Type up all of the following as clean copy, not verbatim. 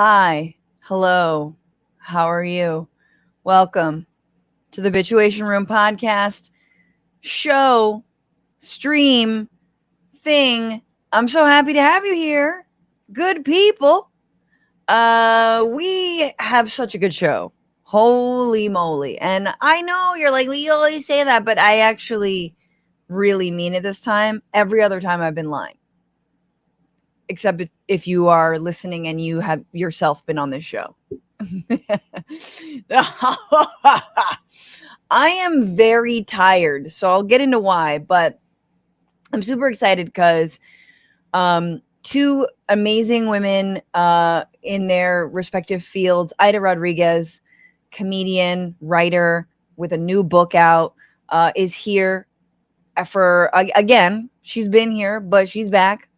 Hi, hello, how are you? Welcome to the Bitchuation Room podcast show, stream, thing. I'm so happy to have you here. Good people. We have such a good show. Holy moly. And I know you're like, well, you always say that, but I actually really mean it this time. Every other time I've been lying. Except if you are listening and you have yourself been on this show. I am very tired, so I'll get into why, but I'm super excited because two amazing women in their respective fields, Aida Rodriguez, comedian, writer with a new book out, is here for, again, she's been here, but she's back.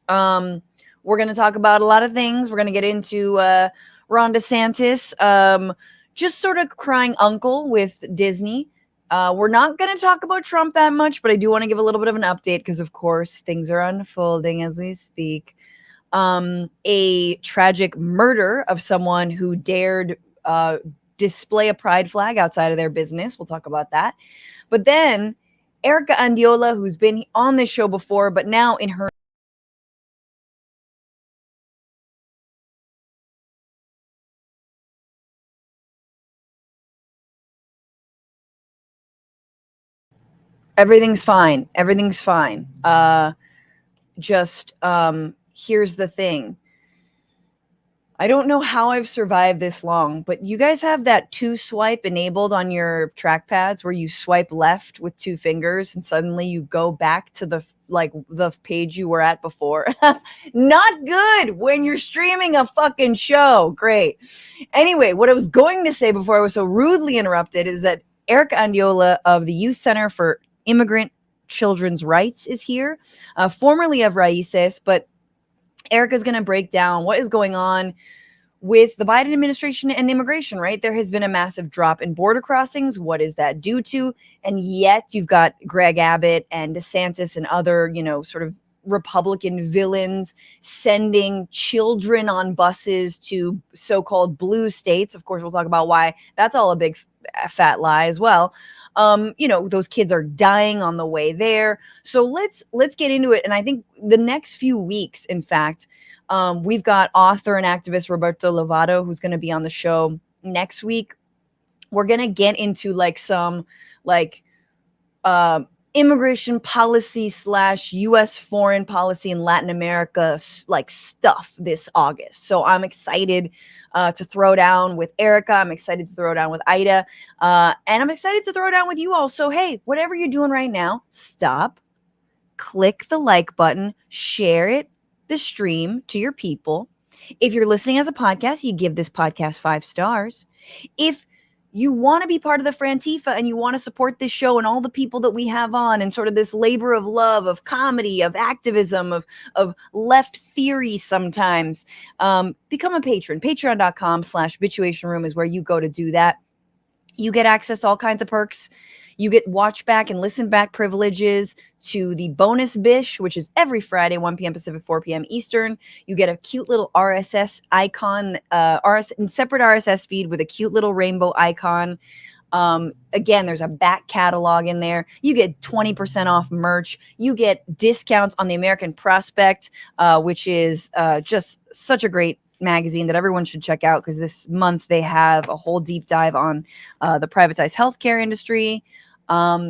We're going to talk about a lot of things. We're going to get into Ron DeSantis, just sort of crying uncle with Disney. We're not going to talk about Trump that much, but I do want to give a little bit of an update because, of course, things are unfolding as we speak. A tragic murder of someone who dared display a pride flag outside of their business. We'll talk about that. But then Erika Andiola, who's been on this show before, but now in her everything's fine. Everything's fine. Just here's the thing. I don't know how I've survived this long, but you guys have that 2-swipe enabled on your trackpads where you swipe left with 2 fingers and suddenly you go back to the page you were at before. Not good when you're streaming a fucking show. Great. Anyway, what I was going to say before I was so rudely interrupted is that Erika Andiola of the Youth Center for Immigrant Children's Rights is here, formerly of Raices, but Erika's going to break down what is going on with the Biden administration and immigration, right? There has been a massive drop in border crossings. What is that due to? And yet you've got Greg Abbott and DeSantis and other, sort of Republican villains sending children on buses to so-called blue states. Of course, we'll talk about why that's all a big fat lie as well. Those kids are dying on the way there. So let's get into it. And I think the next few weeks, in fact, we've got author and activist Roberto Lovato, who's going to be on the show next week. We're going to get into some immigration policy / U.S. foreign policy in Latin America stuff this August. So I'm excited to throw down with Erika. I'm excited to throw down with Aida. And I'm excited to throw down with you all. So, hey, whatever you're doing right now, stop, click the like button, share it, the stream to your people. If you're listening as a podcast, you give this podcast 5 stars. If you want to be part of the Frantifa and you want to support this show and all the people that we have on and sort of this labor of love, of comedy, of activism, of left theory sometimes, become a patron. Patreon.com/bitchuationroom is where you go to do that. You get access to all kinds of perks. You get watch back and listen back privileges to the bonus Bish, which is every Friday, 1 p.m. Pacific, 4 p.m. Eastern. You get a cute little RSS icon, separate RSS feed with a cute little rainbow icon. Again, there's a back catalog in there. You get 20% off merch. You get discounts on the American Prospect, which is just such a great magazine that everyone should check out because this month they have a whole deep dive on the privatized healthcare industry.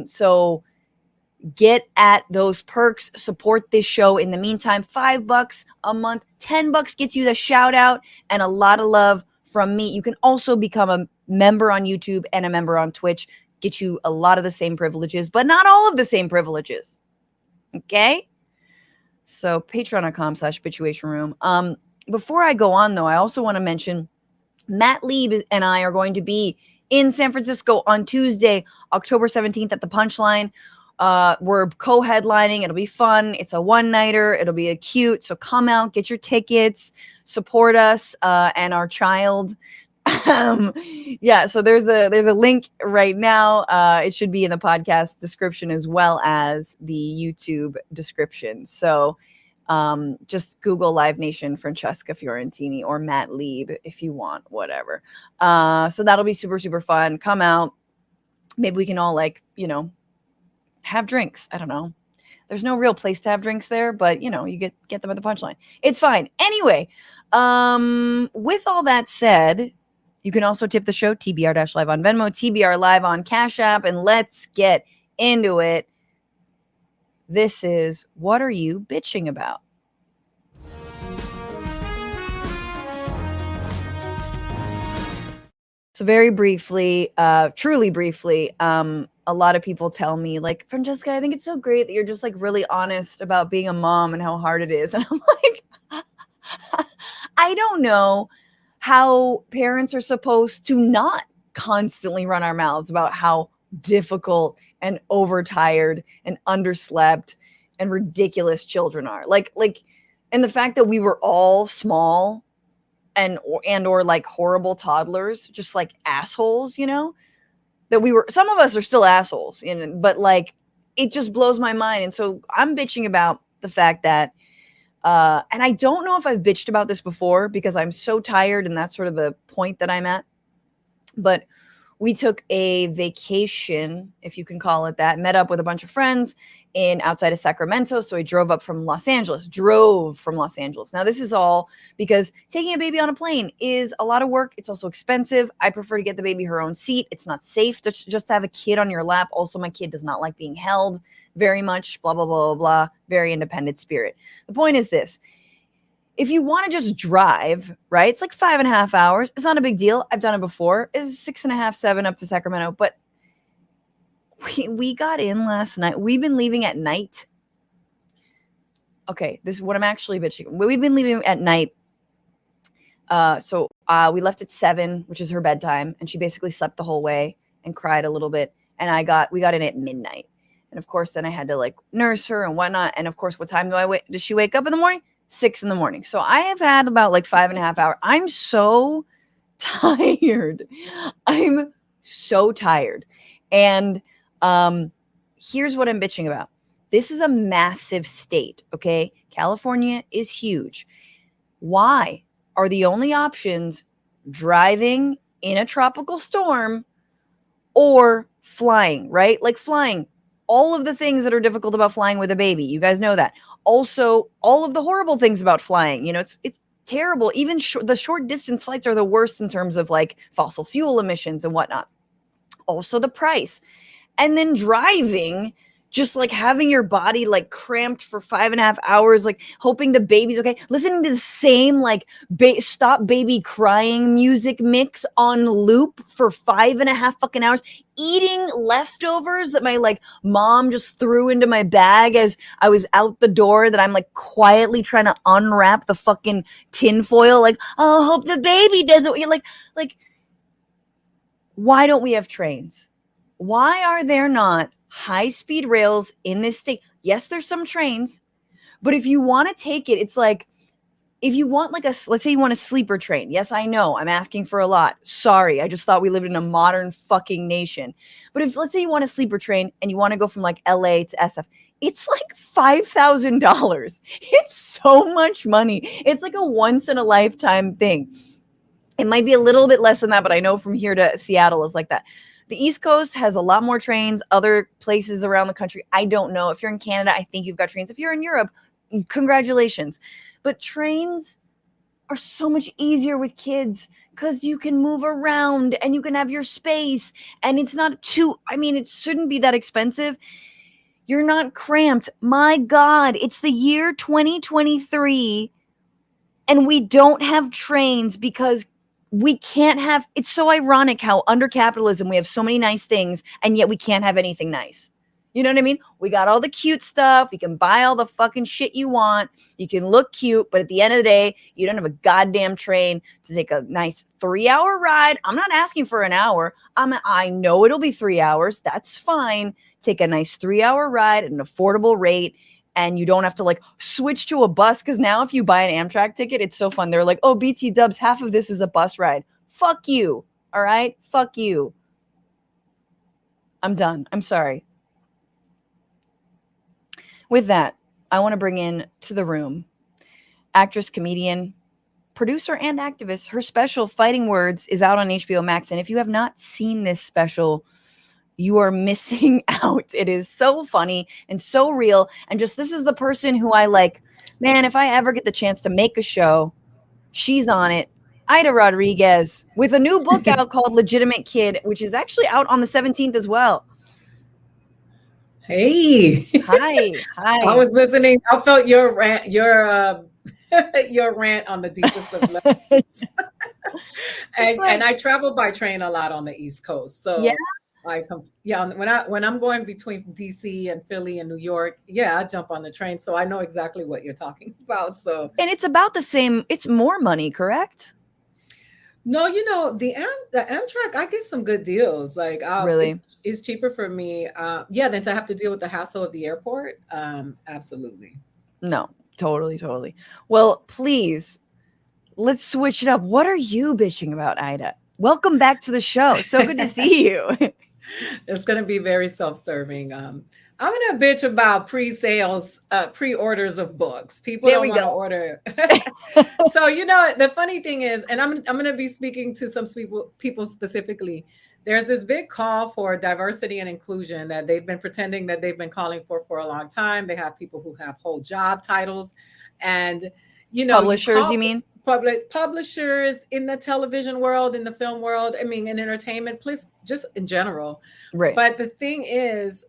So get at those perks, support this show. In the meantime, $5 a month, $10 gets you the shout out and a lot of love from me. You can also become a member on YouTube and a member on Twitch, get you a lot of the same privileges, but not all of the same privileges. Okay. So patreon.com/bitchuationroom. Before I go on, though, I also want to mention Matt Lieb and I are going to be in San Francisco on Tuesday, October 17th at the Punchline. We're co-headlining. It'll be fun. It's a one-nighter. It'll be a cute. So come out, get your tickets, support us and our child. So there's a link right now. It should be in the podcast description as well as the YouTube description. So Just Google Live Nation Francesca Fiorentini or Matt Lieb if you want, whatever. So that'll be super, super fun. Come out. Maybe we can all like, have drinks. I don't know. There's no real place to have drinks there, but you get them at the punchline. It's fine. Anyway, with all that said, you can also tip the show, TBR-Live on Venmo, TBR Live on Cash App, and let's get into it. This is What Are You Bitching About? So very briefly, truly briefly, a lot of people tell me like, Francesca, I think it's so great that you're just like really honest about being a mom and how hard it is. And I'm like, I don't know how parents are supposed to not constantly run our mouths about how difficult and overtired and underslept and ridiculous children are. Like, and the fact that we were all small and or like horrible toddlers, just like assholes, that we were, some of us are still assholes, but like, it just blows my mind. And so I'm bitching about the fact that, and I don't know if I've bitched about this before because I'm so tired and that's sort of the point that I'm at, but we took a vacation, if you can call it that, met up with a bunch of friends outside of Sacramento. So I drove from Los Angeles. Now this is all because taking a baby on a plane is a lot of work. It's also expensive. I prefer to get the baby her own seat. It's not safe to just have a kid on your lap. Also, my kid does not like being held very much, blah, blah, blah, blah, blah. Very independent spirit. The point is this. If you want to just drive, right? It's like 5.5 hours. It's not a big deal. I've done it before. It's 6.5, 7 up to Sacramento. But we got in last night. We've been leaving at night. Okay, this is what I'm actually bitching. We've been leaving at night. So we left at 7, which is her bedtime, and she basically slept the whole way and cried a little bit. And we got in at midnight. And of course, then I had to like nurse her and whatnot. And of course, what time does she wake up in the morning? 6 in the morning. So I have had about like 5.5 hours. I'm so tired. I'm so tired. And here's what I'm bitching about. This is a massive state, okay? California is huge. Why are the only options driving in a tropical storm or flying, right? Like flying. All of the things that are difficult about flying with a baby. You guys know that. Also, all of the horrible things about flying. It's terrible. Even the short distance flights are the worst in terms of like fossil fuel emissions and whatnot. Also the price. And then driving, just like having your body like cramped for 5.5 hours, like hoping the baby's okay. Listening to the same like stop baby crying music mix on loop for 5.5 fucking hours. Eating leftovers that my like mom just threw into my bag as I was out the door that I'm like quietly trying to unwrap the fucking tinfoil. Like, oh, hope the baby doesn't. You're like, why don't we have trains? Why are there not high-speed rails in this state? Yes, there's some trains, but if you want to take it, it's like, if you want like let's say you want a sleeper train. Yes, I know, I'm asking for a lot. Sorry, I just thought we lived in a modern fucking nation. But if, let's say you want a sleeper train and you want to go from like LA to SF, it's like $5,000. It's so much money. It's like a once in a lifetime thing. It might be a little bit less than that, but I know from here to Seattle is like that. The East Coast has a lot more trains. Other places around the country, I don't know. If you're in Canada, I think you've got trains. If you're in Europe, congratulations. But trains are so much easier with kids because you can move around and you can have your space. And it's not it shouldn't be that expensive. You're not cramped. My God, it's the year 2023 and we don't have trains because we can't have, it's so ironic how under capitalism we have so many nice things and yet we can't have anything nice. You know what I mean? We got all the cute stuff. You can buy all the fucking shit you want. You can look cute, but at the end of the day, you don't have a goddamn train to take a nice 3-hour ride. I'm not asking for an hour. I know it'll be 3 hours. That's fine. Take a nice 3-hour ride at an affordable rate. And you don't have to like switch to a bus. Because now if you buy an Amtrak ticket, it's so fun. They're like, oh, BT dubs, half of this is a bus ride. Fuck you. All right? Fuck you. I'm done. I'm sorry. With that, I want to bring in to the room actress, comedian, producer, and activist. Her special, Fighting Words, is out on HBO Max. And if you have not seen this special, you are missing out. It is so funny and so real. And just this is the person who I like, man, if I ever get the chance to make a show, she's on it. Aida Rodriguez with a new book out called Legitimate Kid, which is actually out on the 17th as well. Hey. Hi. I was listening. I felt your rant, your rant on the deepest of levels. And I travel by train a lot on the East Coast. So when I'm going between DC and Philly and New York, I jump on the train. So I know exactly what you're talking about. So and it's about the same, it's more money, correct? No, the Amtrak, I get some good deals. Like, Really? it's cheaper for me, than to have to deal with the hassle of the airport. Absolutely. No, totally. Well, please, let's switch it up. What are you bitching about, Aida? Welcome back to the show. So good to see you. It's going to be very self-serving. I'm going to bitch about pre-sales, pre-orders of books. People don't want to order. So, the funny thing is, and I'm going to be speaking to some people specifically. There's this big call for diversity and inclusion that they've been pretending that they've been calling for a long time. They have people who have whole job titles and, publishers, you mean? Publishers in the television world, in the film world, I mean, in entertainment, please, just in general. Right. But the thing is,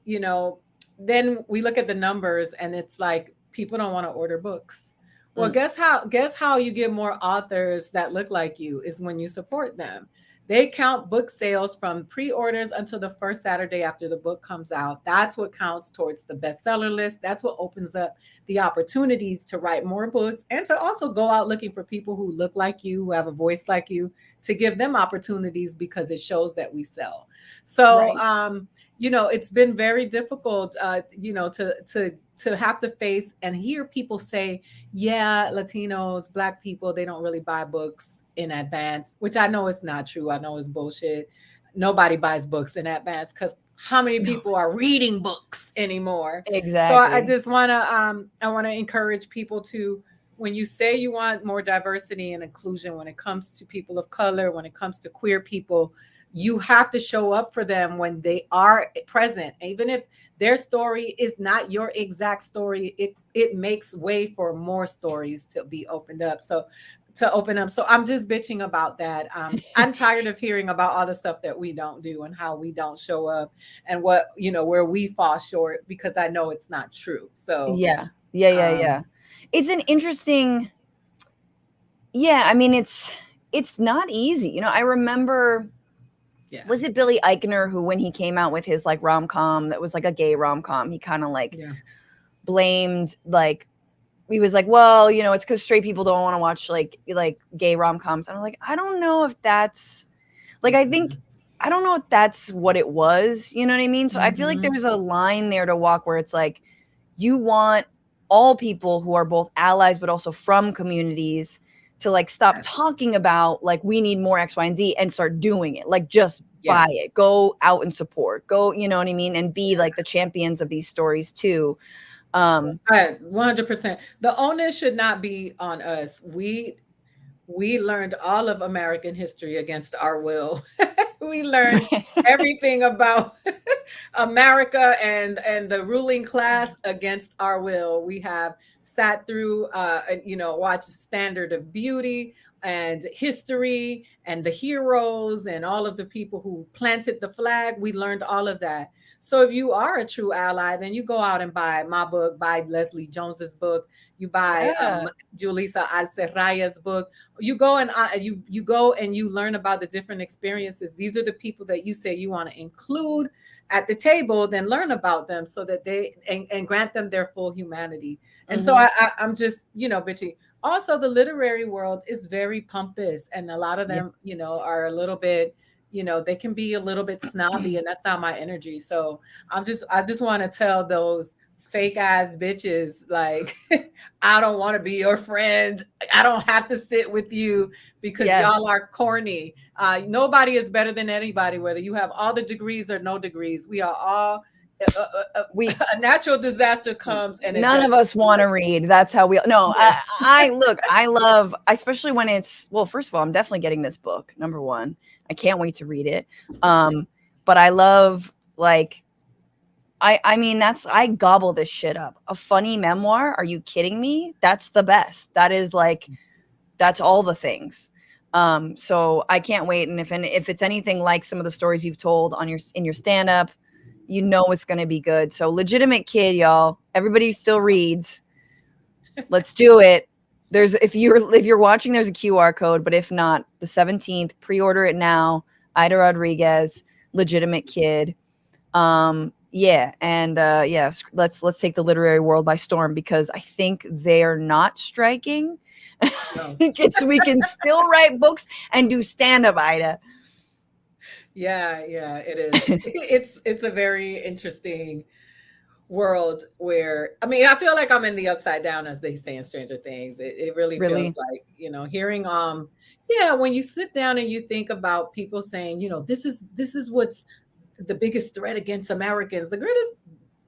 then we look at the numbers and it's like people don't want to order books. Well, guess how you get more authors that look like you is when you support them. They count book sales from pre-orders until the first Saturday after the book comes out. That's what counts towards the bestseller list. That's what opens up the opportunities to write more books and to also go out looking for people who look like you, who have a voice like you, to give them opportunities because it shows that we sell. So, it's been very difficult, to have to face and hear people say, Latinos, Black people, they don't really buy books in advance, which I know is not true. I know it's bullshit. Nobody buys books in advance because how many people are reading books anymore? Exactly. So I just want to encourage people to, when you say you want more diversity and inclusion, when it comes to people of color, when it comes to queer people, you have to show up for them when they are present. Even if their story is not your exact story, it makes way for more stories to be opened up. So I'm just bitching about that. I'm tired of hearing about all the stuff that we don't do and how we don't show up and what, where we fall short, because I know it's not true. So yeah. It's an interesting, I mean, it's not easy. I remember, was it Billy Eichner who, when he came out with his like rom-com that was like a gay rom-com, he kind of like blamed, like, he was like, well, it's because straight people don't want to watch like gay rom-coms. And I'm like, I don't know if that's like, I don't know if that's what it was. You know what I mean? So I feel like there's a line there to walk where it's like, you want all people who are both allies, but also from communities to like stop talking about like, we need more X, Y, and Z and start doing it. Like, just buy it, go out and support, go, you know what I mean? And be like the champions of these stories too. 100%. The onus should not be on us. We learned all of American history against our will. We learned everything about America and the ruling class against our will. We have sat through, watched Standard of Beauty and history and the heroes and all of the people who planted the flag. We learned all of that. So if you are a true ally, then you go out and buy my book, buy Leslie Jones's book, you buy Julissa Alcerraya's book. You go and you go and you learn about the different experiences. These are the people that you say you want to include at the table, then learn about them so that they and grant them their full humanity. And so I'm just, bitchy. Also, the literary world is very pompous, and a lot of them, are a little bit, they can be a little bit snobby, and that's not my energy. So I just want to tell those fake ass bitches, like, I don't want to be your friend. I don't have to sit with you because y'all are corny. Nobody is better than anybody, whether you have all the degrees or no degrees. We are all We a natural disaster comes and it none of doesn't us want to read. That's how we no. yeah. I look. I love, especially when it's well. First of all, I'm definitely getting this book. Number one, I can't wait to read it. But I love like I mean that's I gobble this shit up. A funny memoir? Are you kidding me? That's the best. That is like that's all the things. So I can't wait. And if it's anything like some of the stories you've told on your in your stand up, you know it's going to be good. So Legitimate Kid, y'all. Everybody still reads. Let's do it. There's if you're watching, there's a QR code, but if not, the 17th, pre-order it now. Aida Rodriguez, Legitimate Kid. Yeah, and yes, let's take the literary world by storm because I think they are not striking. No. We can still write books and do stand-up, Aida. Yeah, it is. It's a very interesting world where I mean I feel like I'm in the upside down as they say in Stranger Things. It really feels Really? like, hearing yeah, when you sit down and you think about people saying, this is what's the biggest threat against Americans. The greatest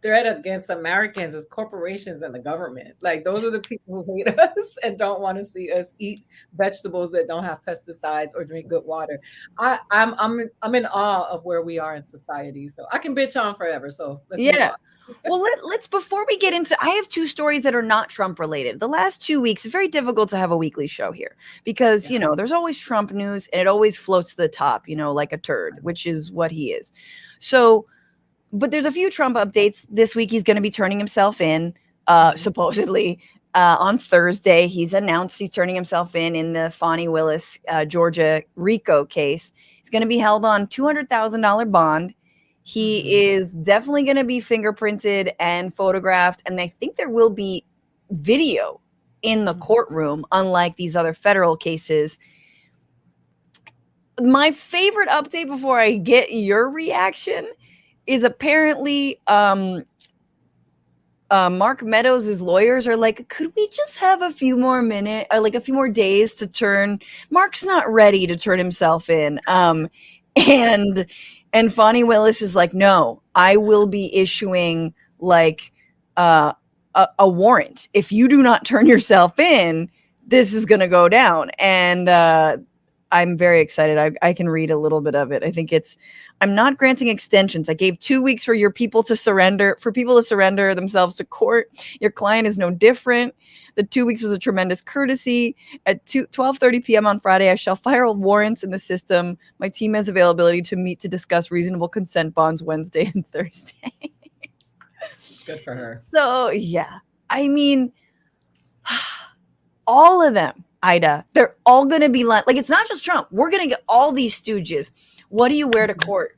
threat against Americans is corporations and the government. Like those are the people who hate us and don't want to see us eat vegetables that don't have pesticides or drink good water. I'm in awe of where we are in society. So I can bitch on forever. So let's move Yeah. on. Well, let's before we get into, I have two stories that are not Trump related. The last 2 weeks, it's very difficult to have a weekly show here because, Yeah. there's always Trump news and it always floats to the top, like a turd, which is what he is. So, but there's a few Trump updates this week. He's going to be turning himself in, supposedly. On Thursday, he's announced he's turning himself in the Fani Willis, Georgia RICO case. He's going to be held on $200,000 bond. He is definitely going to be fingerprinted and photographed, and I think there will be video in the courtroom, unlike these other federal cases. My favorite update before I get your reaction is apparently Mark Meadows' lawyers are like, could we just have a few more minutes or like a few more days to turn? Mark's not ready to turn himself in. And Fani Willis is like, no, I will be issuing like a warrant. If you do not turn yourself in, this is going to go down. And I'm very excited. I can read a little bit of it. I think I'm not granting extensions. I gave 2 weeks for people to surrender themselves to court. Your client is no different. The 2 weeks was a tremendous courtesy. At 12:30 p.m. on Friday, I shall file warrants in the system. My team has availability to meet to discuss reasonable consent bonds Wednesday and Thursday. Good for her. So, yeah. I mean, all of them, Aida, they're all going to be like, it's not just Trump. We're going to get all these stooges. What do you wear to court?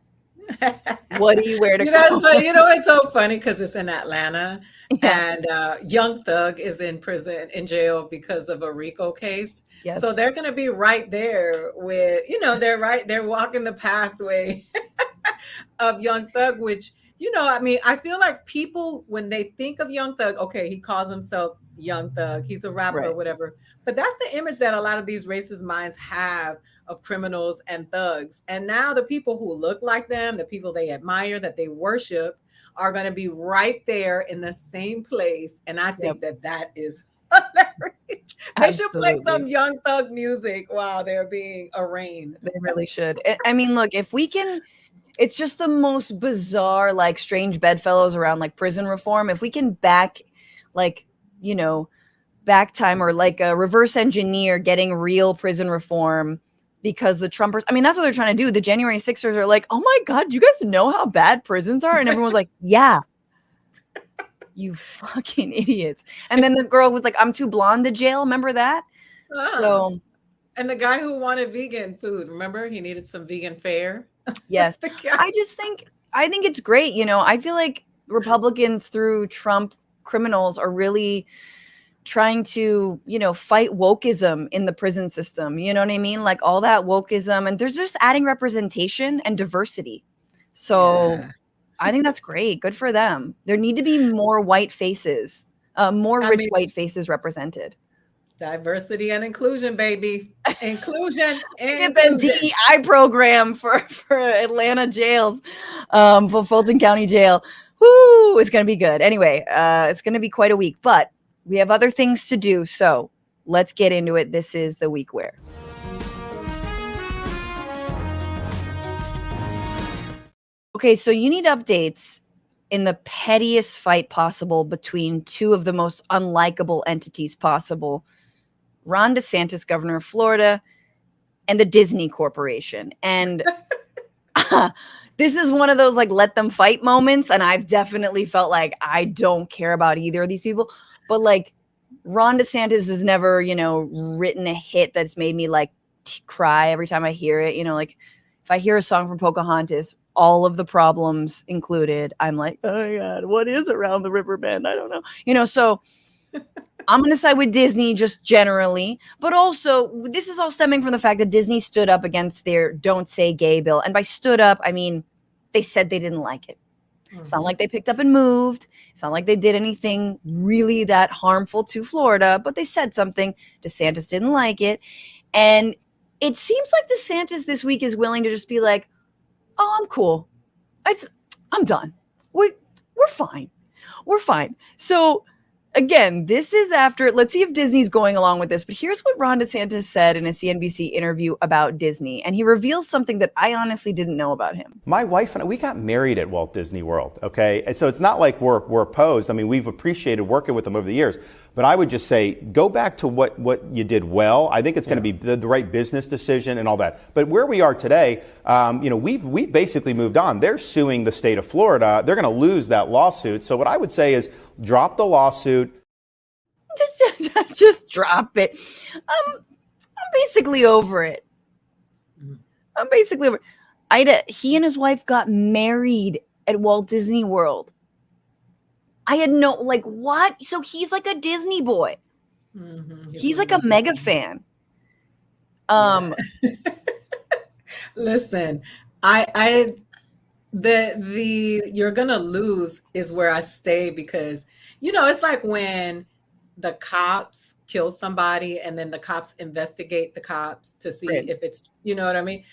What do you wear to court? So, it's so funny because it's in Atlanta and Young Thug is in in jail because of a RICO case. Yes. So they're going to be right there with, they're walking the pathway of Young Thug, which, I feel like people, when they think of Young Thug, okay, he calls himself Young Thug, he's a rapper or whatever, but that's the image that a lot of these racist minds have of criminals and thugs. And now the people who look like them, the people they admire, that they worship, are going to be right there in the same place. And I think that is hilarious. They should play some Young Thug music while they're being arraigned. They really should. I mean, look, if we can, it's just the most bizarre, like strange bedfellows around like prison reform. If we can back time or like a reverse engineer getting real prison reform, because the Trumpers, I mean, that's what they're trying to do. The January 6ers are like, oh my God, do you guys know how bad prisons are? And everyone's like, yeah, you fucking idiots. And then the girl was like, I'm too blonde to jail. Remember that? So, and the guy who wanted vegan food, remember he needed some vegan fare. Yes. I think it's great. I feel like Republicans through Trump criminals are really trying to, fight wokeism in the prison system. You know what I mean? Like all that wokeism, and they're just adding representation and diversity. So I think that's great. Good for them. There need to be more white faces, rich white faces represented. Diversity and inclusion, baby. Inclusion and get the DEI program for Atlanta jails, for Fulton County Jail. Whoo, it's going to be good. Anyway, it's going to be quite a week, but we have other things to do. So let's get into it. This is the week where. Okay, so you need updates in the pettiest fight possible between two of the most unlikable entities possible. Ron DeSantis, governor of Florida, and the Disney Corporation. And this is one of those like let them fight moments. And I've definitely felt like I don't care about either of these people. But like Ron DeSantis has never, written a hit that's made me like cry every time I hear it. Like if I hear a song from Pocahontas, all of the problems included, I'm like, oh my God, what is around the river bend? I don't know. So I'm going to side with Disney just generally, but also this is all stemming from the fact that Disney stood up against their Don't Say Gay bill. And by stood up, I mean, they said they didn't like it. It's not like they picked up and moved. It's not like they did anything really that harmful to Florida, but they said something. DeSantis didn't like it. And it seems like DeSantis this week is willing to just be like, oh, I'm cool. I'm done. We're fine. We're fine. So again, this is after, let's see if Disney's going along with this, but here's what Ron DeSantis said in a CNBC interview about Disney. And he reveals something that I honestly didn't know about him. My wife and I, we got married at Walt Disney World, okay? And so it's not like we're opposed. I mean, we've appreciated working with them over the years. But I would just say, go back to what you did well. I think it's going to be the right business decision and all that. But where we are today, we've basically moved on. They're suing the state of Florida. They're going to lose that lawsuit. So what I would say is drop the lawsuit. Just drop it. I'm basically over it. I'm basically over it. Ida, he and his wife got married at Walt Disney World. I had no, like, what? So he's like a Disney boy. Mm-hmm. He's like a mega fan. Listen, the you're gonna lose is where I stay because, it's like when the cops kill somebody and then the cops investigate the cops to see if it's, you know what I mean?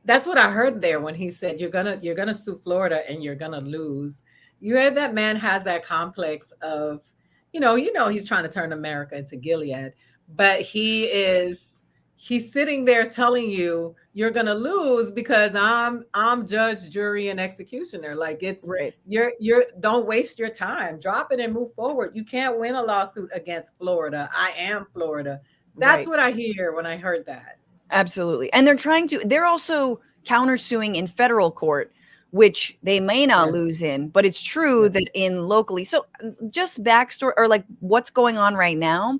That's what I heard there when he said, you're gonna sue Florida and you're gonna lose. That man has that complex of, he's trying to turn America into Gilead, but he's sitting there telling you you're going to lose because I'm judge, jury, and executioner. Like it's right. You're don't waste your time. Drop it and move forward. You can't win a lawsuit against Florida. I am Florida. That's what I hear when I heard that. Absolutely. And they're also countersuing in federal court, which they may not lose in, but it's true that in locally. So just backstory or like what's going on right now.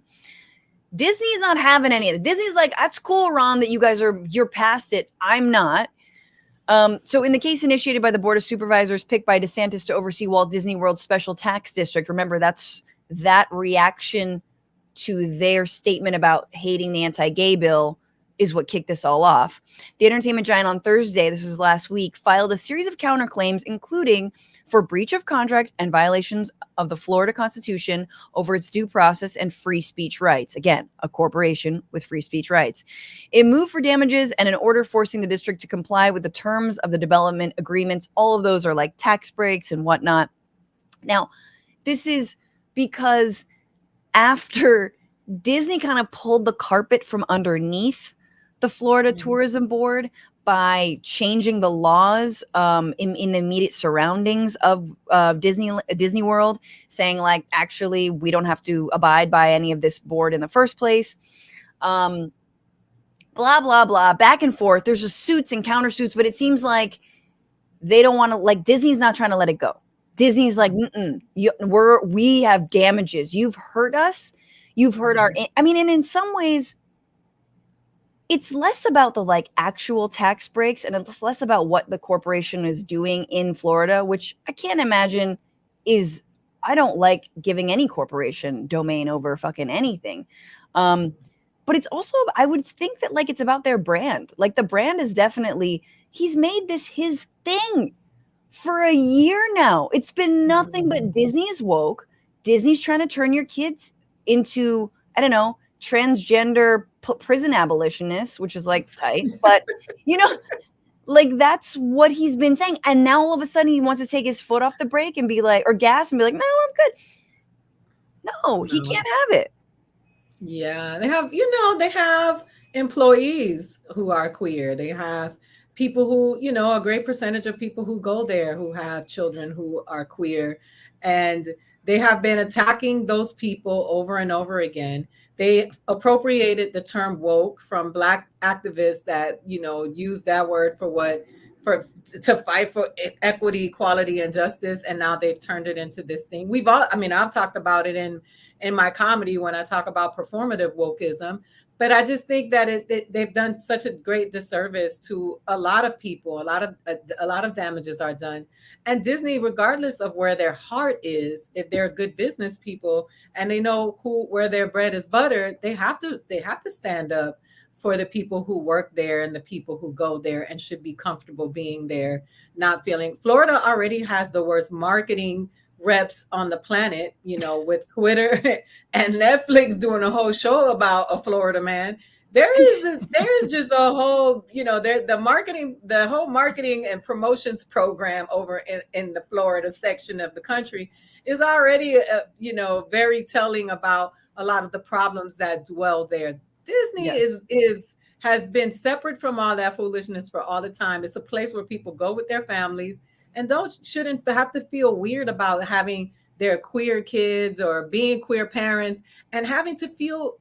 Disney's not having any of it. Disney's like, that's cool, Ron, that you're past it. I'm not. So in the case initiated by the Board of Supervisors picked by DeSantis to oversee Walt Disney World's special tax district, remember that's that reaction to their statement about hating the anti-gay bill is what kicked this all off. The entertainment giant on Thursday, this was last week, filed a series of counterclaims, including for breach of contract and violations of the Florida Constitution over its due process and free speech rights. Again, a corporation with free speech rights. It moved for damages and an order forcing the district to comply with the terms of the development agreements. All of those are like tax breaks and whatnot. Now, this is because after Disney kind of pulled the carpet from underneath the Florida Tourism Board by changing the laws in the immediate surroundings of Disney World, saying like, actually, we don't have to abide by any of this board in the first place. Blah, blah, blah, back and forth. There's just suits and countersuits, but it seems like they don't want to, like Disney's not trying to let it go. Disney's like, we have damages. You've hurt us. You've hurt and in some ways, it's less about the like actual tax breaks and it's less about what the corporation is doing in Florida, which I can't imagine I don't like giving any corporation domain over fucking anything. But it's also, I would think that like, it's about their brand. Like the brand is definitely, he's made this his thing for a year now. It's been nothing but Disney's woke. Disney's trying to turn your kids into, I don't know, transgender prison abolitionists, which is like tight, but Like, that's what he's been saying. And now all of a sudden he wants to take his foot off the brake and be like, or gas and be like, no, I'm good. No, he can't have it. Yeah, they have employees who are queer. They have people who, a great percentage of people who go there who have children who are queer. And they have been attacking those people over and over again. They appropriated the term woke from Black activists that, use that word to fight for equity, equality, and justice. And now they've turned it into this thing. I've talked about it in my comedy when I talk about performative wokeism. But I just think that they've done such a great disservice to a lot of people. A lot of damages are done. And Disney, regardless of where their heart is, if they're good business people and they know where their bread is buttered, they have to stand up for the people who work there and the people who go there and should be comfortable being there, not feeling. Florida already has the worst marketing reps on the planet, with Twitter and Netflix doing a whole show about a Florida man. There is just a whole, the whole marketing and promotions program over in the Florida section of the country is already, very telling about a lot of the problems that dwell there. Disney has been separate from all that foolishness for all the time. It's a place where people go with their families and shouldn't have to feel weird about having their queer kids or being queer parents and having to feel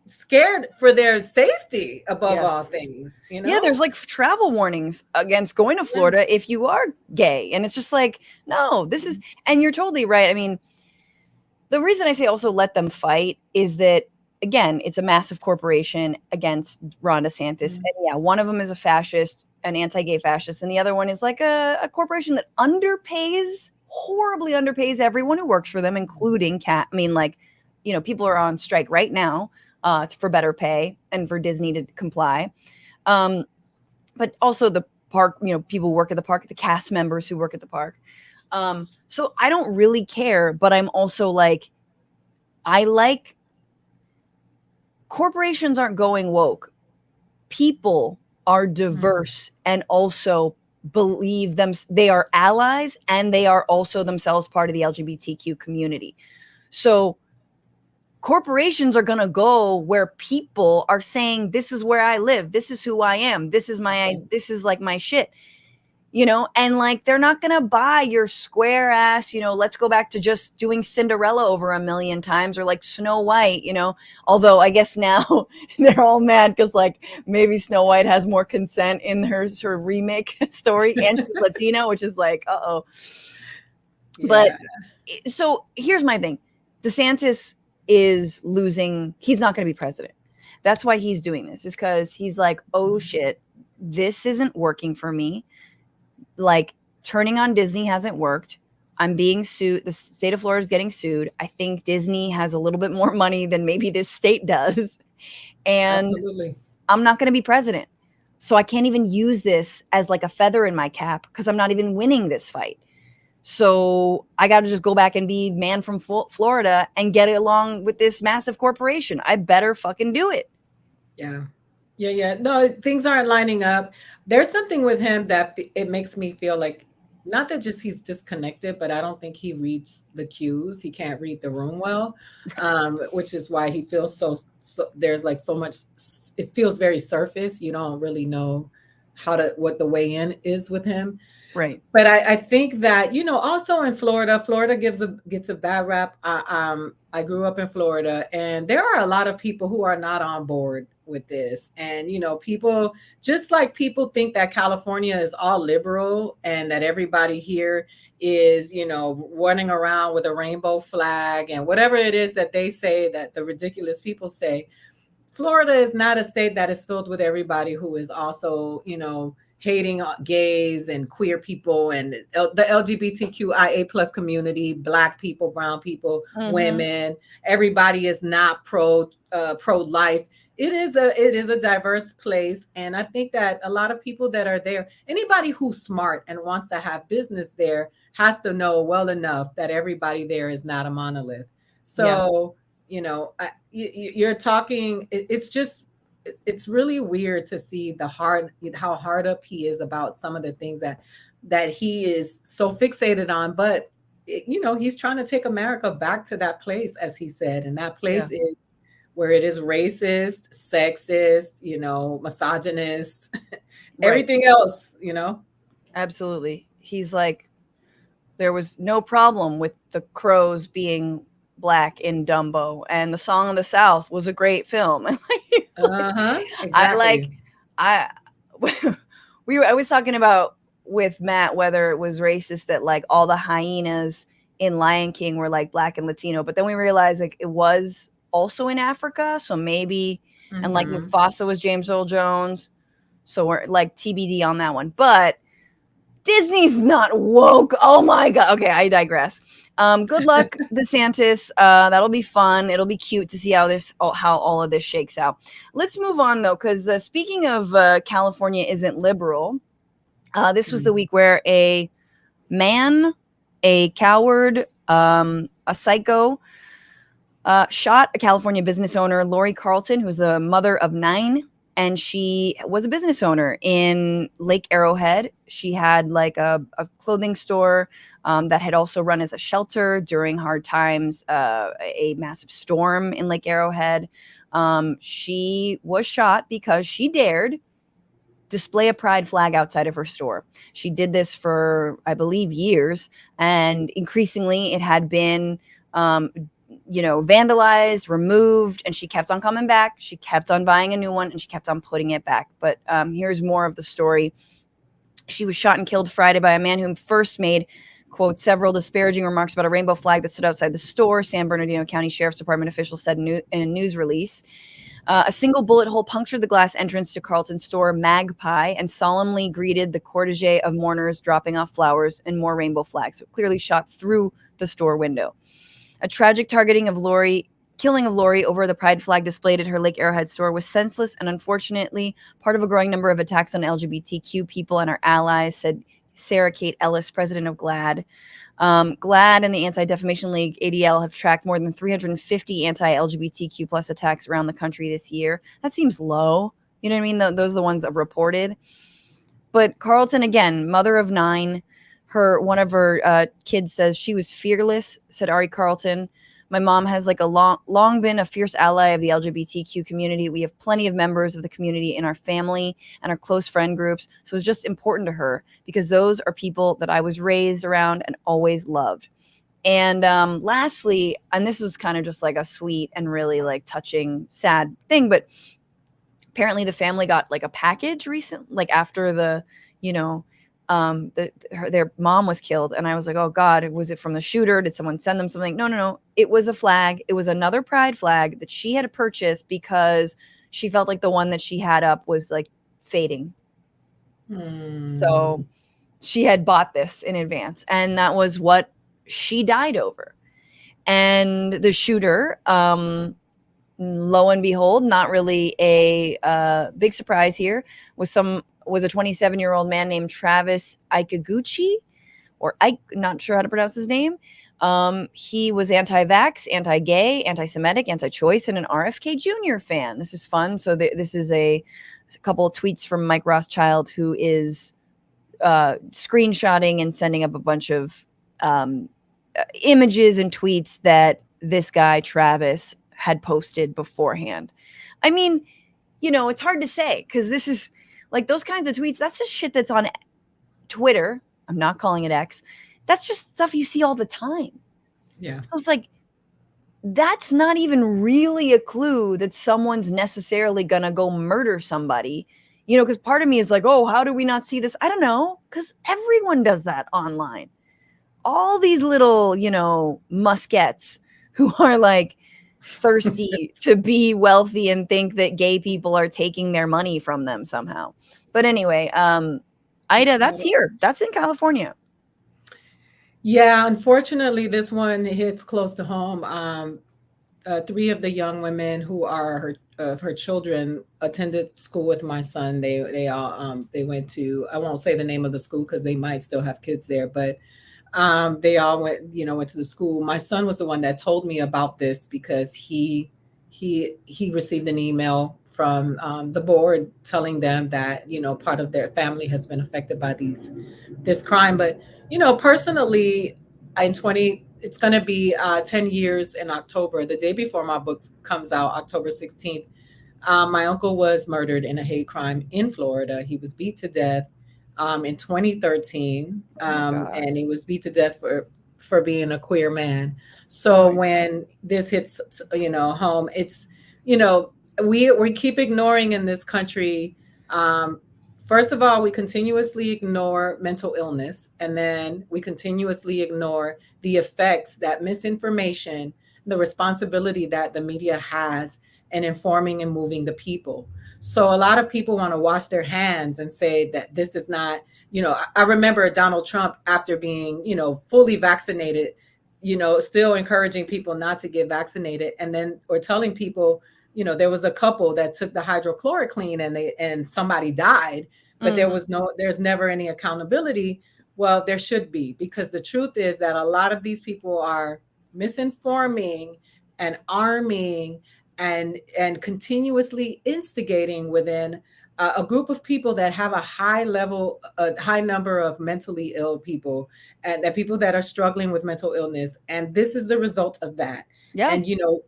scared for their safety above all things. Yeah, there's like travel warnings against going to Florida if you are gay. And it's just like, no, this is, and you're totally right. I mean, the reason I say also let them fight is that, again, it's a massive corporation against Ron DeSantis. And yeah, one of them is a fascist, an anti-gay fascist, and the other one is like a corporation that horribly underpays everyone who works for them, including people are on strike right now for better pay and for Disney to comply. But also the park, people work at the park, the cast members who work at the park. So I don't really care, but I'm also like, corporations aren't going woke. People are diverse and also believe they are allies, and they are also themselves part of the LGBTQ community. So corporations are going to go where people are saying, this is where I live. This is who I am. This is like my shit. And like, they're not going to buy your square ass, let's go back to just doing Cinderella over a million times, or like Snow White, although I guess now they're all mad because like maybe Snow White has more consent in her remake story and she's Latino, which is like, uh-oh. Yeah. But so here's my thing. DeSantis is losing. He's not going to be president. That's why he's doing this, is because he's like, oh shit, this isn't working for me. Like, turning on Disney hasn't worked. I'm being sued. The state of Florida is getting sued. I think Disney has a little bit more money than maybe this state does. And absolutely, I'm not going to be president. So I can't even use this as like a feather in my cap because I'm not even winning this fight. So I got to just go back and be man from Florida and get along with this massive corporation. I better fucking do it. Yeah. Yeah. No, things aren't lining up. There's something with him that it makes me feel like, not that just he's disconnected, but I don't think he reads the cues. He can't read the room well, which is why he feels so there's like so much, it feels very surface. You don't really know what the way in is with him. Right. But I think that, also in Florida gets a bad rap. I grew up in Florida, and there are a lot of people who are not on board with this. And, people think that California is all liberal and that everybody here is, running around with a rainbow flag and whatever it is that they say, that the ridiculous people say. Florida is not a state that is filled with everybody who is also, hating gays and queer people and the LGBTQIA plus community, Black people, brown people, women. Everybody is not pro-life. It is a diverse place. And I think that a lot of people that are there, anybody who's smart and wants to have business there has to know well enough that everybody there is not a monolith. So, you're talking, it's just it's really weird to see how hard up he is about some of the things that he is so fixated on. But he's trying to take America back to that place, as he said, and that place Yeah. is where it is racist, sexist, misogynist, Right. everything else, Absolutely. He's like, there was no problem with the crows being black in Dumbo, and The Song of the South was a great film. Exactly. I I was talking about with Matt whether it was racist that like all the hyenas in Lion King were like black and Latino, but then we realized like it was also in Africa, so maybe, and like Mhm. Mufasa was James Earl Jones, so we're like TBD on that one. But Disney's not woke. Oh my god. Okay, I digress. Good luck, DeSantis. That'll be fun. It'll be cute to see how all of this shakes out. Let's move on though, because speaking of California isn't liberal, this was the week where a man, a coward, a psycho, shot a California business owner, Lauri Carlton, who's the mother of 9. And she was a business owner in Lake Arrowhead. She had like a clothing store that had also run as a shelter during hard times, a massive storm in Lake Arrowhead. She was shot because she dared display a pride flag outside of her store. She did this for, I believe, years. And increasingly it had been vandalized, removed, and she kept on coming back. She kept on buying a new one, and she kept on putting it back. But here's more of the story. She was shot and killed Friday by a man who first made, quote, several disparaging remarks about a rainbow flag that stood outside the store, San Bernardino County Sheriff's Department officials said in a news release. A single bullet hole punctured the glass entrance to Carlton's store, Magpie, and solemnly greeted the cortege of mourners dropping off flowers and more rainbow flags. So it clearly shot through the store window. A tragic killing of Lauri over the pride flag displayed at her Lake Arrowhead store was senseless and unfortunately part of a growing number of attacks on LGBTQ people and our allies, said Sarah Kate Ellis, president of GLAAD. GLAAD and the Anti-Defamation League, ADL, have tracked more than 350 anti-LGBTQ plus attacks around the country this year. That seems low. You know what I mean? Those are the ones that reported. But Carlton, again, mother of 9, one of her kids says she was fearless, said Ari Carlton. My mom has like long been a fierce ally of the LGBTQ community. We have plenty of members of the community in our family and our close friend groups. So it's just important to her because those are people that I was raised around and always loved. And lastly, and this was kind of just like a sweet and really like touching, sad thing, but apparently the family got like a package like after their mom was killed. And I was like, oh God, was it from the shooter? Did someone send them something? No. It was a flag. It was another pride flag that she had purchased because she felt like the one that she had up was like fading. So she had bought this in advance, and that was what she died over. And the shooter, lo and behold, not really a big surprise here, was a 27-year-old man named Travis Ikaguchi, or Ike, not sure how to pronounce his name. He was anti-vax, anti-gay, anti-Semitic, anti-choice, and an RFK Jr. fan. This is fun. So this is a couple of tweets from Mike Rothschild, who is screenshotting and sending up a bunch of images and tweets that this guy, Travis, had posted beforehand. I mean, it's hard to say because this is like those kinds of tweets. That's just shit that's on Twitter. I'm not calling it X. That's just stuff you see all the time. Yeah. So it's like, that's not even really a clue that someone's necessarily going to go murder somebody, because part of me is like, oh, how do we not see this? I don't know. Because everyone does that online. All these little, muskettes who are like thirsty to be wealthy and think that gay people are taking their money from them somehow. But anyway, Aida, that's here. That's in California. Yeah, unfortunately, this one hits close to home. 3 of the young women who are her children attended school with my son. They all they went to, I won't say the name of the school because they might still have kids there, but they all went to the school. My son was the one that told me about this because he received an email from the board telling them that, you know, part of their family has been affected by this crime. But, you know, personally, it's going to be 10 years in October, the day before my book comes out, October 16th. My uncle was murdered in a hate crime in Florida. He was beat to death in 2013, and he was beat to death for being a queer man. So when this hits, you know, home, it's, you know, we keep ignoring in this country. First of all, we continuously ignore mental illness, and then we continuously ignore the effects that misinformation, the responsibility that the media has in informing and moving the people. So a lot of people want to wash their hands and say that this is not, you know, I remember Donald Trump, after being, you know, fully vaccinated, you know, still encouraging people not to get vaccinated, and then, or telling people, you know, there was a couple that took the hydrochloroquine and somebody died, but there's never any accountability. Well, there should be, because the truth is that a lot of these people are misinforming and arming and continuously instigating within a group of people that have a high number of mentally ill people, and that people that are struggling with mental illness. And this is the result of that. Yeah. And, you know,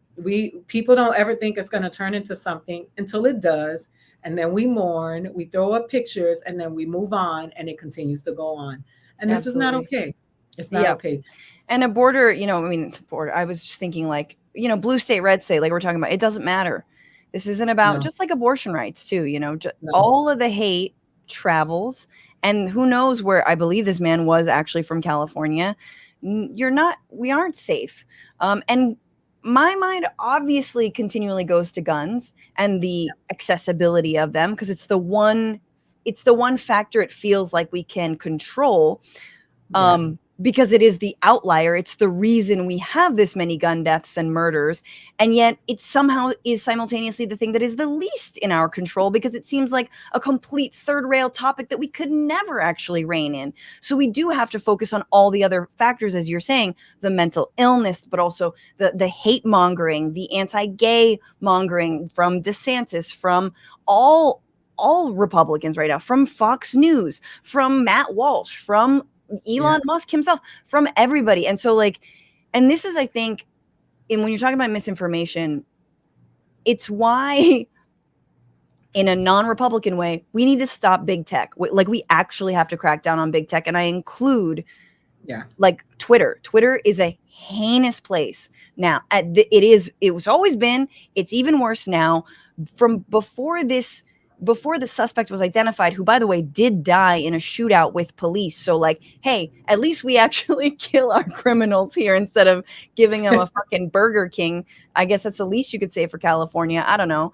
people don't ever think it's going to turn into something until it does. And then we mourn, we throw up pictures, and then we move on, and it continues to go on. And this is not okay. It's not okay. And a border, you know, I mean, border, I was just thinking, like, you know, blue state, red state, like we're talking about, it doesn't matter. This isn't about, just like abortion rights too, you know, all of the hate travels, and who knows where. I believe this man was actually from California. We aren't safe. And my mind obviously continually goes to guns and the accessibility of them, because it's the one factor it feels like we can control. Because it is the outlier. It's the reason we have this many gun deaths and murders. And yet it somehow is simultaneously the thing that is the least in our control, because it seems like a complete third rail topic that we could never actually rein in. So we do have to focus on all the other factors, as you're saying, the mental illness, but also the hate mongering, the anti-gay mongering from DeSantis, from all Republicans right now, from Fox News, from Matt Walsh, from Elon Musk himself, from everybody. And so, like, and this is, I think, when you're talking about misinformation, it's why, in a non-Republican way, we need to stop big tech. Like, we actually have to crack down on big tech. And I include, like, Twitter. Twitter is a heinous place now. It was always been. It's even worse now. From before the suspect was identified, who, by the way, did die in a shootout with police. So, like, hey, at least we actually kill our criminals here instead of giving them a fucking Burger King. I guess that's the least you could say for California. I don't know.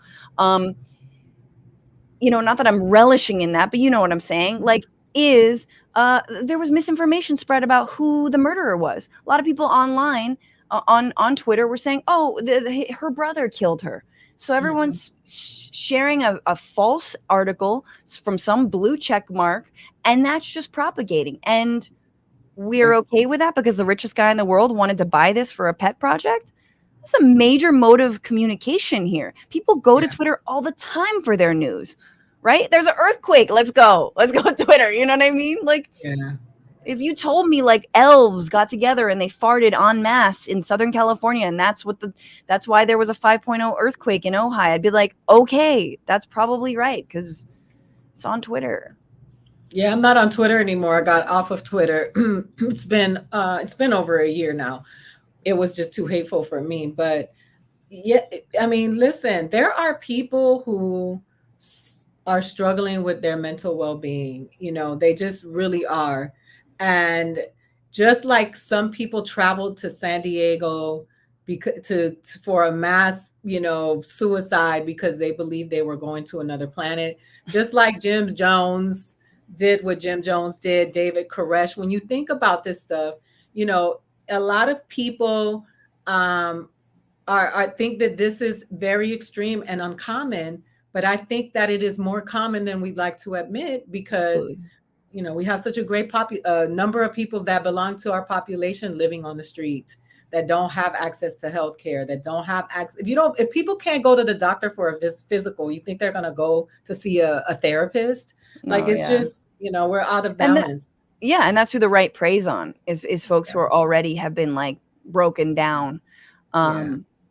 You know, not that I'm relishing in that, but you know what I'm saying. Like, there was misinformation spread about who the murderer was. A lot of people online on Twitter were saying, oh, her brother killed her. So everyone's sharing a false article from some blue check mark, and that's just propagating. And we're okay with that because the richest guy in the world wanted to buy this for a pet project. That's a major mode of communication here. People go to Twitter all the time for their news, right? There's an earthquake. Let's go to Twitter. You know what I mean? Like, if you told me, like, elves got together and they farted en masse in Southern California, and that's why there was a 5.0 earthquake in Ojai, I'd be like, okay, that's probably right, because it's on Twitter. Yeah, I'm not on Twitter anymore. I got off of Twitter. It's been over a year now. It was just too hateful for me. But yeah, I mean, listen, there are people who are struggling with their mental well-being. You know, they just really are. And just like some people traveled to San Diego for a mass, you know, suicide because they believed they were going to another planet, just like Jim Jones did what Jim Jones did, David Koresh. When you think about this stuff, you know, a lot of people think that this is very extreme and uncommon, but I think that it is more common than we'd like to admit, because you know, we have such a great number of people that belong to our population living on the streets. that don't have access to health care, that don't have access. If people can't go to the doctor for a physical, you think they're going to go to see a therapist? Like, No, it's yeah. just, we're out of And balance. and that's who the right preys on is folks who are already have been like broken down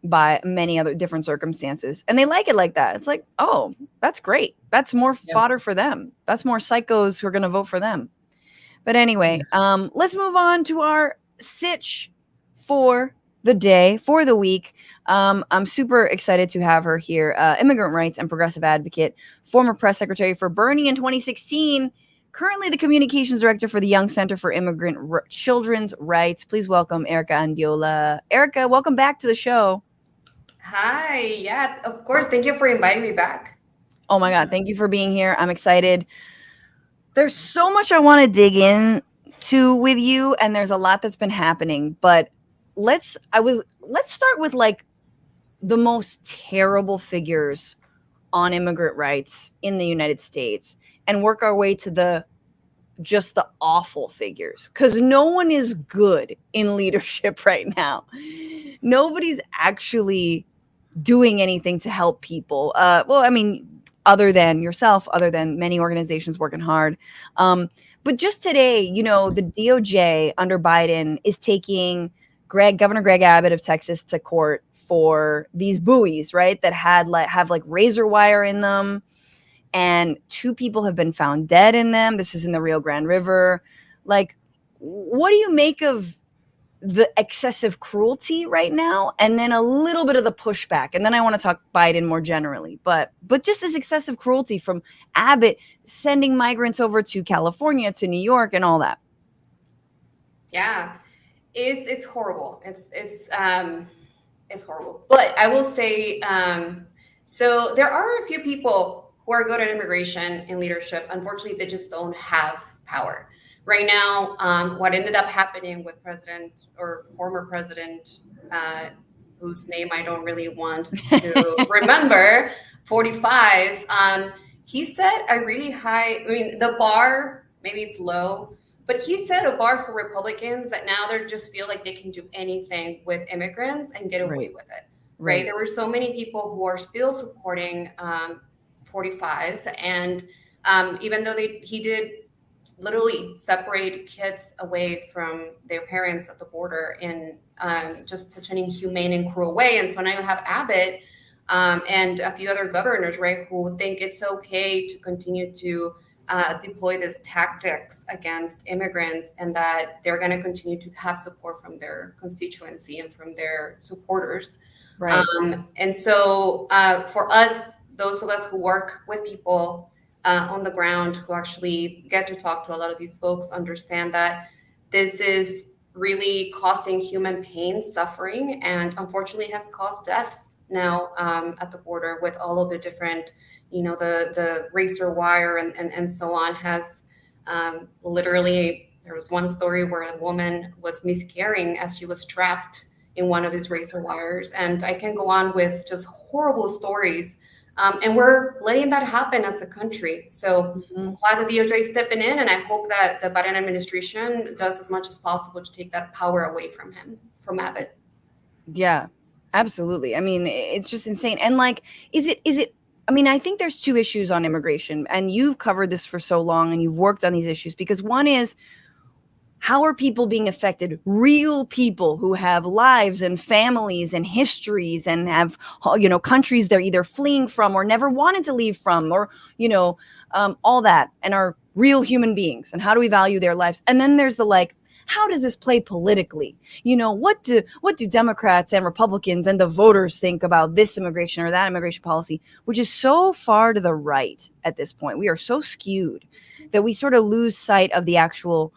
by many other different circumstances, and they like it like that. It's like, oh, that's great. That's more fodder for them. That's more psychos who are going to vote for them. But anyway, let's move on to our sitch for the day, for the week. I'm super excited to have her here. Immigrant rights and progressive advocate, former press secretary for Bernie in 2016, currently the communications director for the Young Center for Immigrant Children's Rights. Please welcome Erika Andiola. Erika, welcome back to the show. Hi. Yeah, of course. Thank you for inviting me back. Oh my God. Thank you for being here. I'm excited. There's so much I want to dig into with you, and there's a lot that's been happening, but let's start with like the most terrible figures on immigrant rights in the United States and work our way to the awful figures, because no one is good in leadership right now. Nobody's actually doing anything to help people. Well, I mean, other than yourself, other than many organizations working hard. But just today, the DOJ under Biden is taking Governor Greg Abbott of Texas to court for these buoys, right? That have razor wire in them. And 2 people have been found dead in them. This is in the Rio Grande River. Like, what do you make of the excessive cruelty right now, and then a little bit of the pushback, and then I want to talk Biden more generally, but just this excessive cruelty from Abbott sending migrants over to California, to New York, and all that? Yeah, it's horrible. It's horrible. But I will say, so there are a few people who are good at immigration and leadership. Unfortunately, they just don't have power. Right now, what ended up happening with President or former President, whose name I don't really want to remember, 45, he set a really high, the bar, maybe it's low, but he set a bar for Republicans that now they just feel like they can do anything with immigrants and get away with it, right? There were so many people who are still supporting 45, and even though he did literally separate kids away from their parents at the border in just such an inhumane and cruel way. And so now you have Abbott and a few other governors, right, who think it's okay to continue to deploy these tactics against immigrants, and that they're going to continue to have support from their constituency and from their supporters. Right. And so for us, those of us who work with people on the ground, who actually get to talk to a lot of these folks, understand that this is really causing human pain, suffering, and unfortunately has caused deaths now at the border, with all of the different, the razor wire and so on, has literally, there was one story where a woman was miscarrying as she was trapped in one of these razor wires. And I can go on with just horrible stories. And we're letting that happen as a country. So I'm glad the DOJ is stepping in, and I hope that the Biden administration does as much as possible to take that power away from from Abbott. Yeah, absolutely. I mean, it's just insane. And like, is it, I think there's 2 issues on immigration, and you've covered this for so long and you've worked on these issues, because one is, how are people being affected? Real people who have lives and families and histories and have, countries they're either fleeing from or never wanted to leave from, or, all that, and are real human beings. And how do we value their lives? And then there's the like, how does this play politically? What do Democrats and Republicans and the voters think about this immigration or that immigration policy, which is so far to the right at this point. We are so skewed that we sort of lose sight of the actual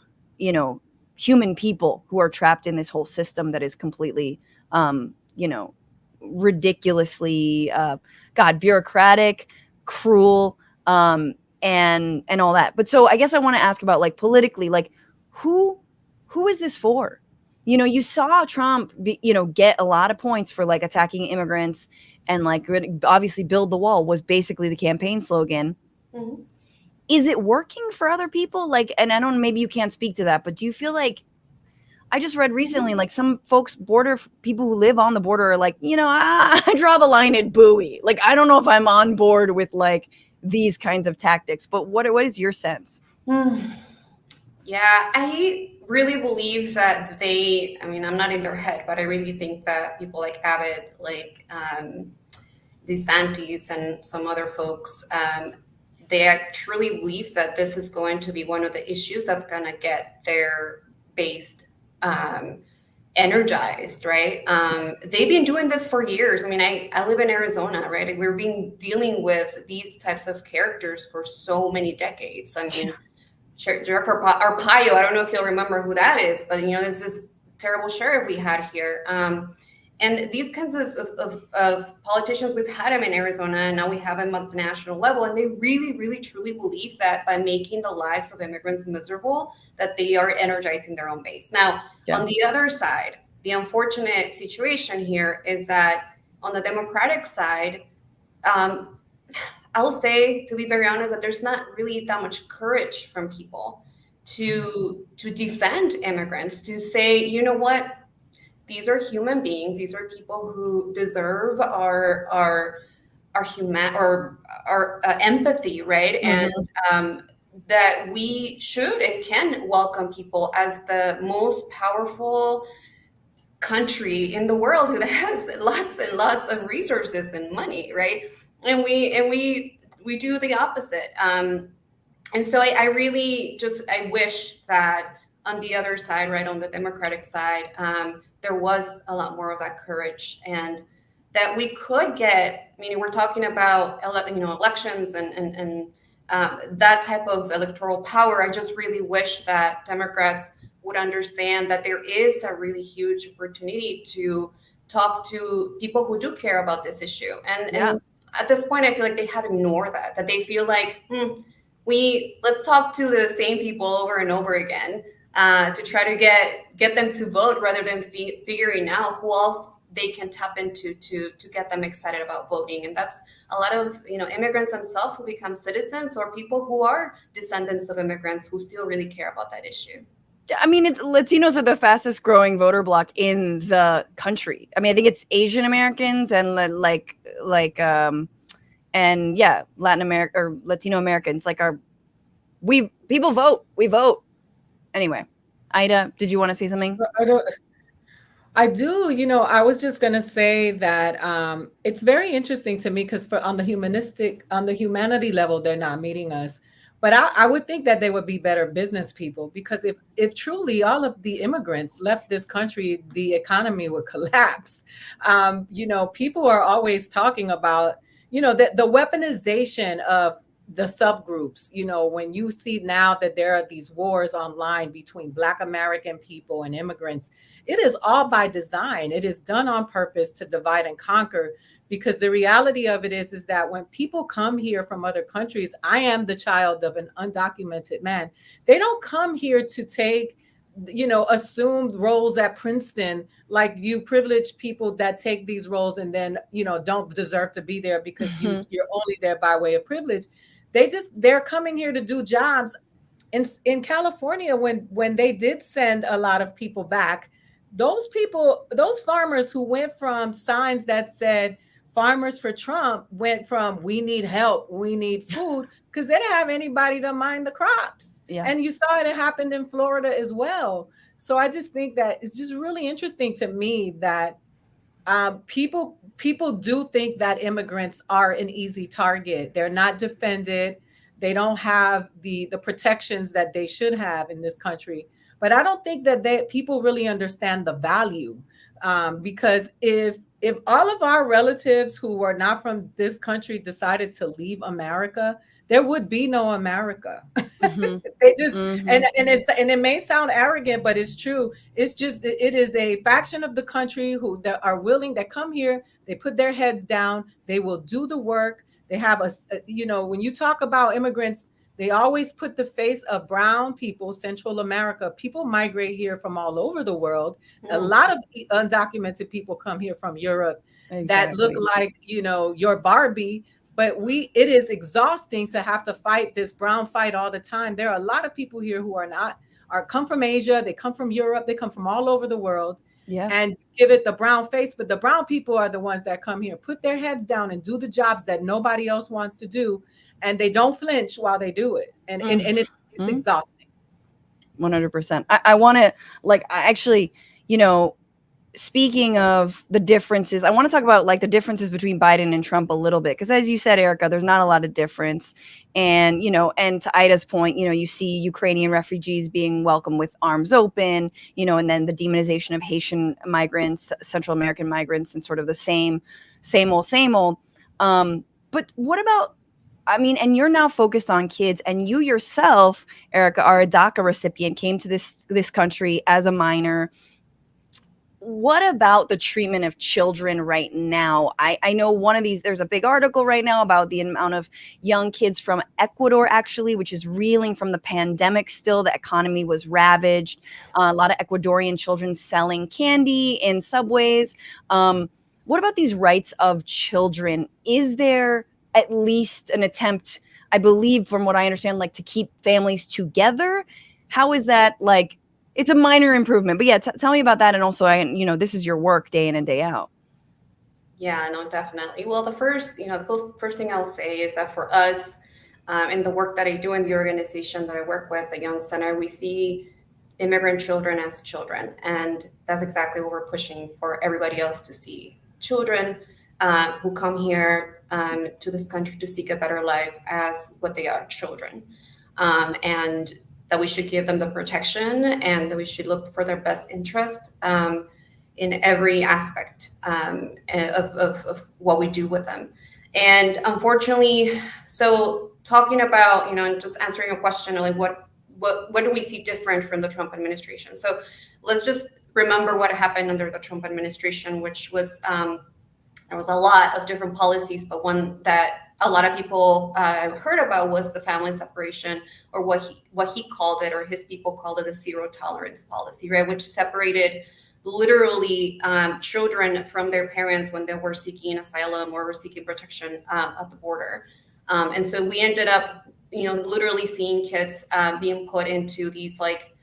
human people who are trapped in this whole system that is completely, ridiculously, bureaucratic, cruel, and all that. But so I guess I want to ask about, like, politically, like, who is this for? You saw Trump, get a lot of points for like attacking immigrants, and like obviously build the wall was basically the campaign slogan. Mm-hmm. Is it working for other people? Like, and I don't, maybe you can't speak to that, but do you feel like I just read recently, like some folks, people who live on the border are like, I draw the line at Bowie. Like, I don't know if I'm on board with like these kinds of tactics, but what is your sense? Yeah, I really believe that I'm not in their head, but I really think that people like Abbott, like DeSantis and some other folks, they truly believe that this is going to be one of the issues that's going to get their base energized, right? They've been doing this for years. I mean, I live in Arizona, right? We've been dealing with these types of characters for so many decades. I mean, Sheriff Arpaio, I don't know if you'll remember who that is, but there's this terrible sheriff we had here. And these kinds of politicians, we've had them in Arizona, and now we have them at the national level. And they really, really, truly believe that by making the lives of immigrants miserable, that they are energizing their own base. Now, on the other side, the unfortunate situation here is that on the Democratic side, I'll say, to be very honest, that there's not really that much courage from people to defend immigrants, to say, you know what? These are human beings. These are people who deserve our human or our empathy, right? Mm-hmm. And that we should and can welcome people as the most powerful country in the world that has lots and lots of resources and money, right? And we do the opposite. And so I really I wish that on the other side, right, on the Democratic side, there was a lot more of that courage, and that we could get. I mean, we're talking about elections and that type of electoral power. I just really wish that Democrats would understand that there is a really huge opportunity to talk to people who do care about this issue. And at this point, I feel like they have ignored that they feel like, let's talk to the same people over and over again to try to get them to vote, rather than figuring out who else they can tap into to get them excited about voting. And that's a lot of immigrants themselves who become citizens, or people who are descendants of immigrants who still really care about that issue. I mean, Latinos are the fastest growing voter bloc in the country. I mean, I think it's Asian Americans and Latin America or Latino Americans. People vote. We vote. Anyway, Aida, did you want to say something? I do. I was just going to say that it's very interesting to me because on the humanity level, they're not meeting us. But I would think that they would be better business people, because if truly all of the immigrants left this country, the economy would collapse. People are always talking about, the weaponization of the subgroups. When you see now that there are these wars online between Black American people and immigrants, it is all by design. It is done on purpose to divide and conquer, because the reality of it is that when people come here from other countries, I am the child of an undocumented man. They don't come here to take assumed roles at Princeton, like you privileged people that take these roles and then don't deserve to be there because you're only there by way of privilege. They're coming here to do jobs. In California, when they did send a lot of people back, those farmers who went from signs that said Farmers for Trump went from "we need help, we need food," because they didn't have anybody to mind the crops. Yeah. And you saw it happened in Florida as well. So I just think that it's just really interesting to me that people do think that immigrants are an easy target. They're not defended. They don't have the protections that they should have in this country. But I don't think that people really understand the value, because if all of our relatives who are not from this country decided to leave America, there would be no America. They just and it may sound arrogant, but it's true. It is a faction of the country that are willing, that come here, they put their heads down, they will do the work. They have when you talk about immigrants, they always put the face of brown people, Central America. People migrate here from all over the world. A lot of undocumented people come here from Europe that look like, your Barbie, but it is exhausting to have to fight this brown fight all the time. There are a lot of people here who come from Asia, they come from Europe, they come from all over the world. Yeah. And give it the brown face, but the brown people are the ones that come here, put their heads down and do the jobs that nobody else wants to do, and they don't flinch while they do it. And it's exhausting. 100%. I want to, like, I actually, you know, speaking of the differences, I want to talk about like the differences between Biden and Trump a little bit, because as you said, Erika, there's not a lot of difference. And, you know, and to Aida's point, you know, you see Ukrainian refugees being welcomed with arms open, you know, and then the demonization of Haitian migrants, Central American migrants, and sort of the same old. But what about, I mean, and you're now focused on kids, and you yourself, Erika, are a DACA recipient, came to this country as a minor. What about the treatment of children right now? I know there's a big article right now about the amount of young kids from Ecuador, actually, which is reeling from the pandemic still. The economy was ravaged. A lot of Ecuadorian children selling candy in subways. What about these rights of children? Is there at least an attempt, I believe, from what I understand, like to keep families together? How is that like? It's a minor improvement, but yeah, tell me about that. And also, this is your work day in and day out. Yeah, no, definitely. Well, the first thing I'll say is that for us, in the work that I do in the organization that I work with, the Young Center, we see immigrant children as children. And that's exactly what we're pushing for everybody else to see. Children who come here to this country to seek a better life as what they are, children. And that we should give them the protection, and that we should look for their best interest in every aspect of what we do with them. And unfortunately, so talking about, and just answering your question, like what do we see different from the Trump administration? So let's just remember what happened under the Trump administration, which was there was a lot of different policies, but one that a lot of people heard about was the family separation, or what he called it, or his people called it, the zero tolerance policy, right? Which separated literally children from their parents when they were seeking asylum or were seeking protection at the border. And so we ended up, literally seeing kids being put into these like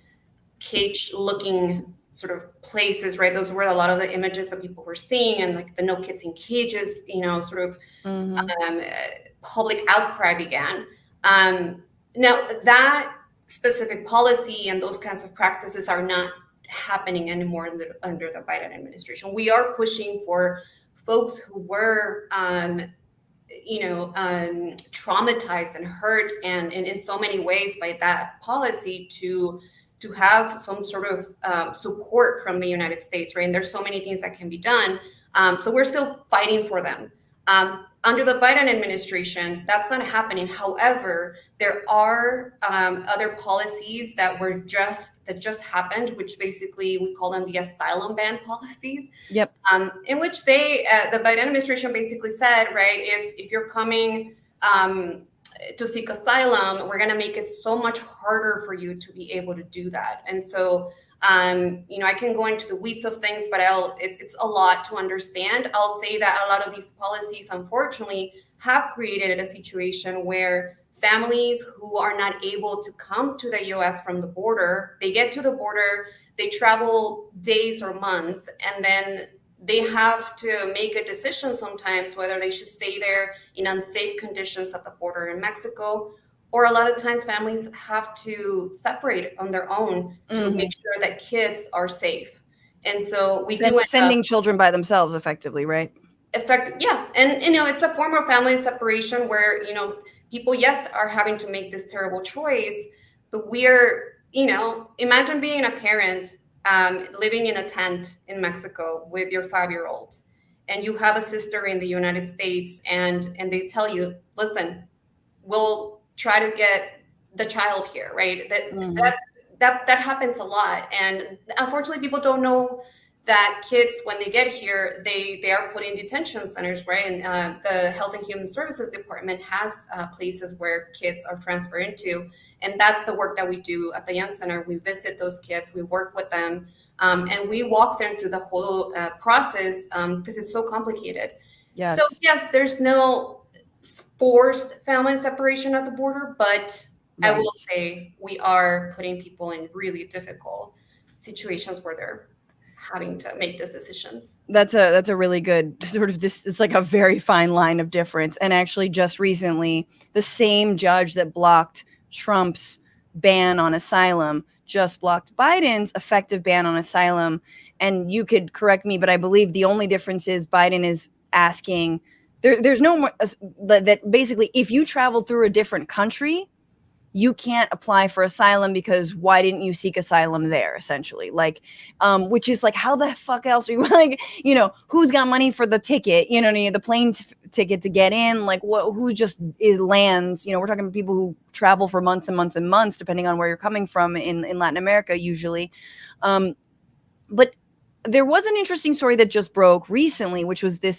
cage-looking sort of places, right? Those were a lot of the images that people were seeing, and like the no kids in cages, sort of public outcry began. Now that specific policy and those kinds of practices are not happening anymore under the Biden administration. We are pushing for folks who were, traumatized and hurt and in so many ways by that policy to have some sort of support from the United States, right? And there's so many things that can be done. So we're still fighting for them. Under the Biden administration, that's not happening. However, there are other policies that just happened, which basically we call them the asylum ban policies. Yep. In which the Biden administration basically said, right, if you're coming to seek asylum, we're going to make it so much harder for you to be able to do that. And so, I can go into the weeds of things, but it's a lot to understand. I'll say that a lot of these policies, unfortunately, have created a situation where families who are not able to come to the U.S. from the border, they get to the border, they travel days or months, and then they have to make a decision sometimes whether they should stay there in unsafe conditions at the border in Mexico, or a lot of times families have to separate on their own to make sure that kids are safe. And so we sending children by themselves effectively, right? Yeah. And, it's a form of family separation where, people, yes, are having to make this terrible choice, but we're, imagine being a parent living in a tent in Mexico with your 5-year-old, and you have a sister in the United States, and they tell you, listen, we'll try to get the child here, right? That happens a lot. And unfortunately, people don't know that kids, when they get here, they are put in detention centers, right? And the Health and Human Services Department has places where kids are transferred into. And that's the work that we do at the Young Center. We visit those kids, we work with them, and we walk them through the whole process because it's so complicated. Yes. So yes, there's no forced family separation at the border, but I Right. will say we are putting people in really difficult situations where they're having to make these decisions. That's a really good sort of it's like a very fine line of difference. And actually, just recently, the same judge that blocked Trump's ban on asylum just blocked Biden's effective ban on asylum. And you could correct me, but I believe the only difference is Biden is asking there's no more that basically if you travel through a different country, you can't apply for asylum because why didn't you seek asylum there, essentially? Like, which is like, how the fuck else are you like, who's got money for the ticket, the plane ticket to get in? Like, who just lands, we're talking about people who travel for months and months and months, depending on where you're coming from in Latin America, usually. But there was an interesting story that just broke recently, which was the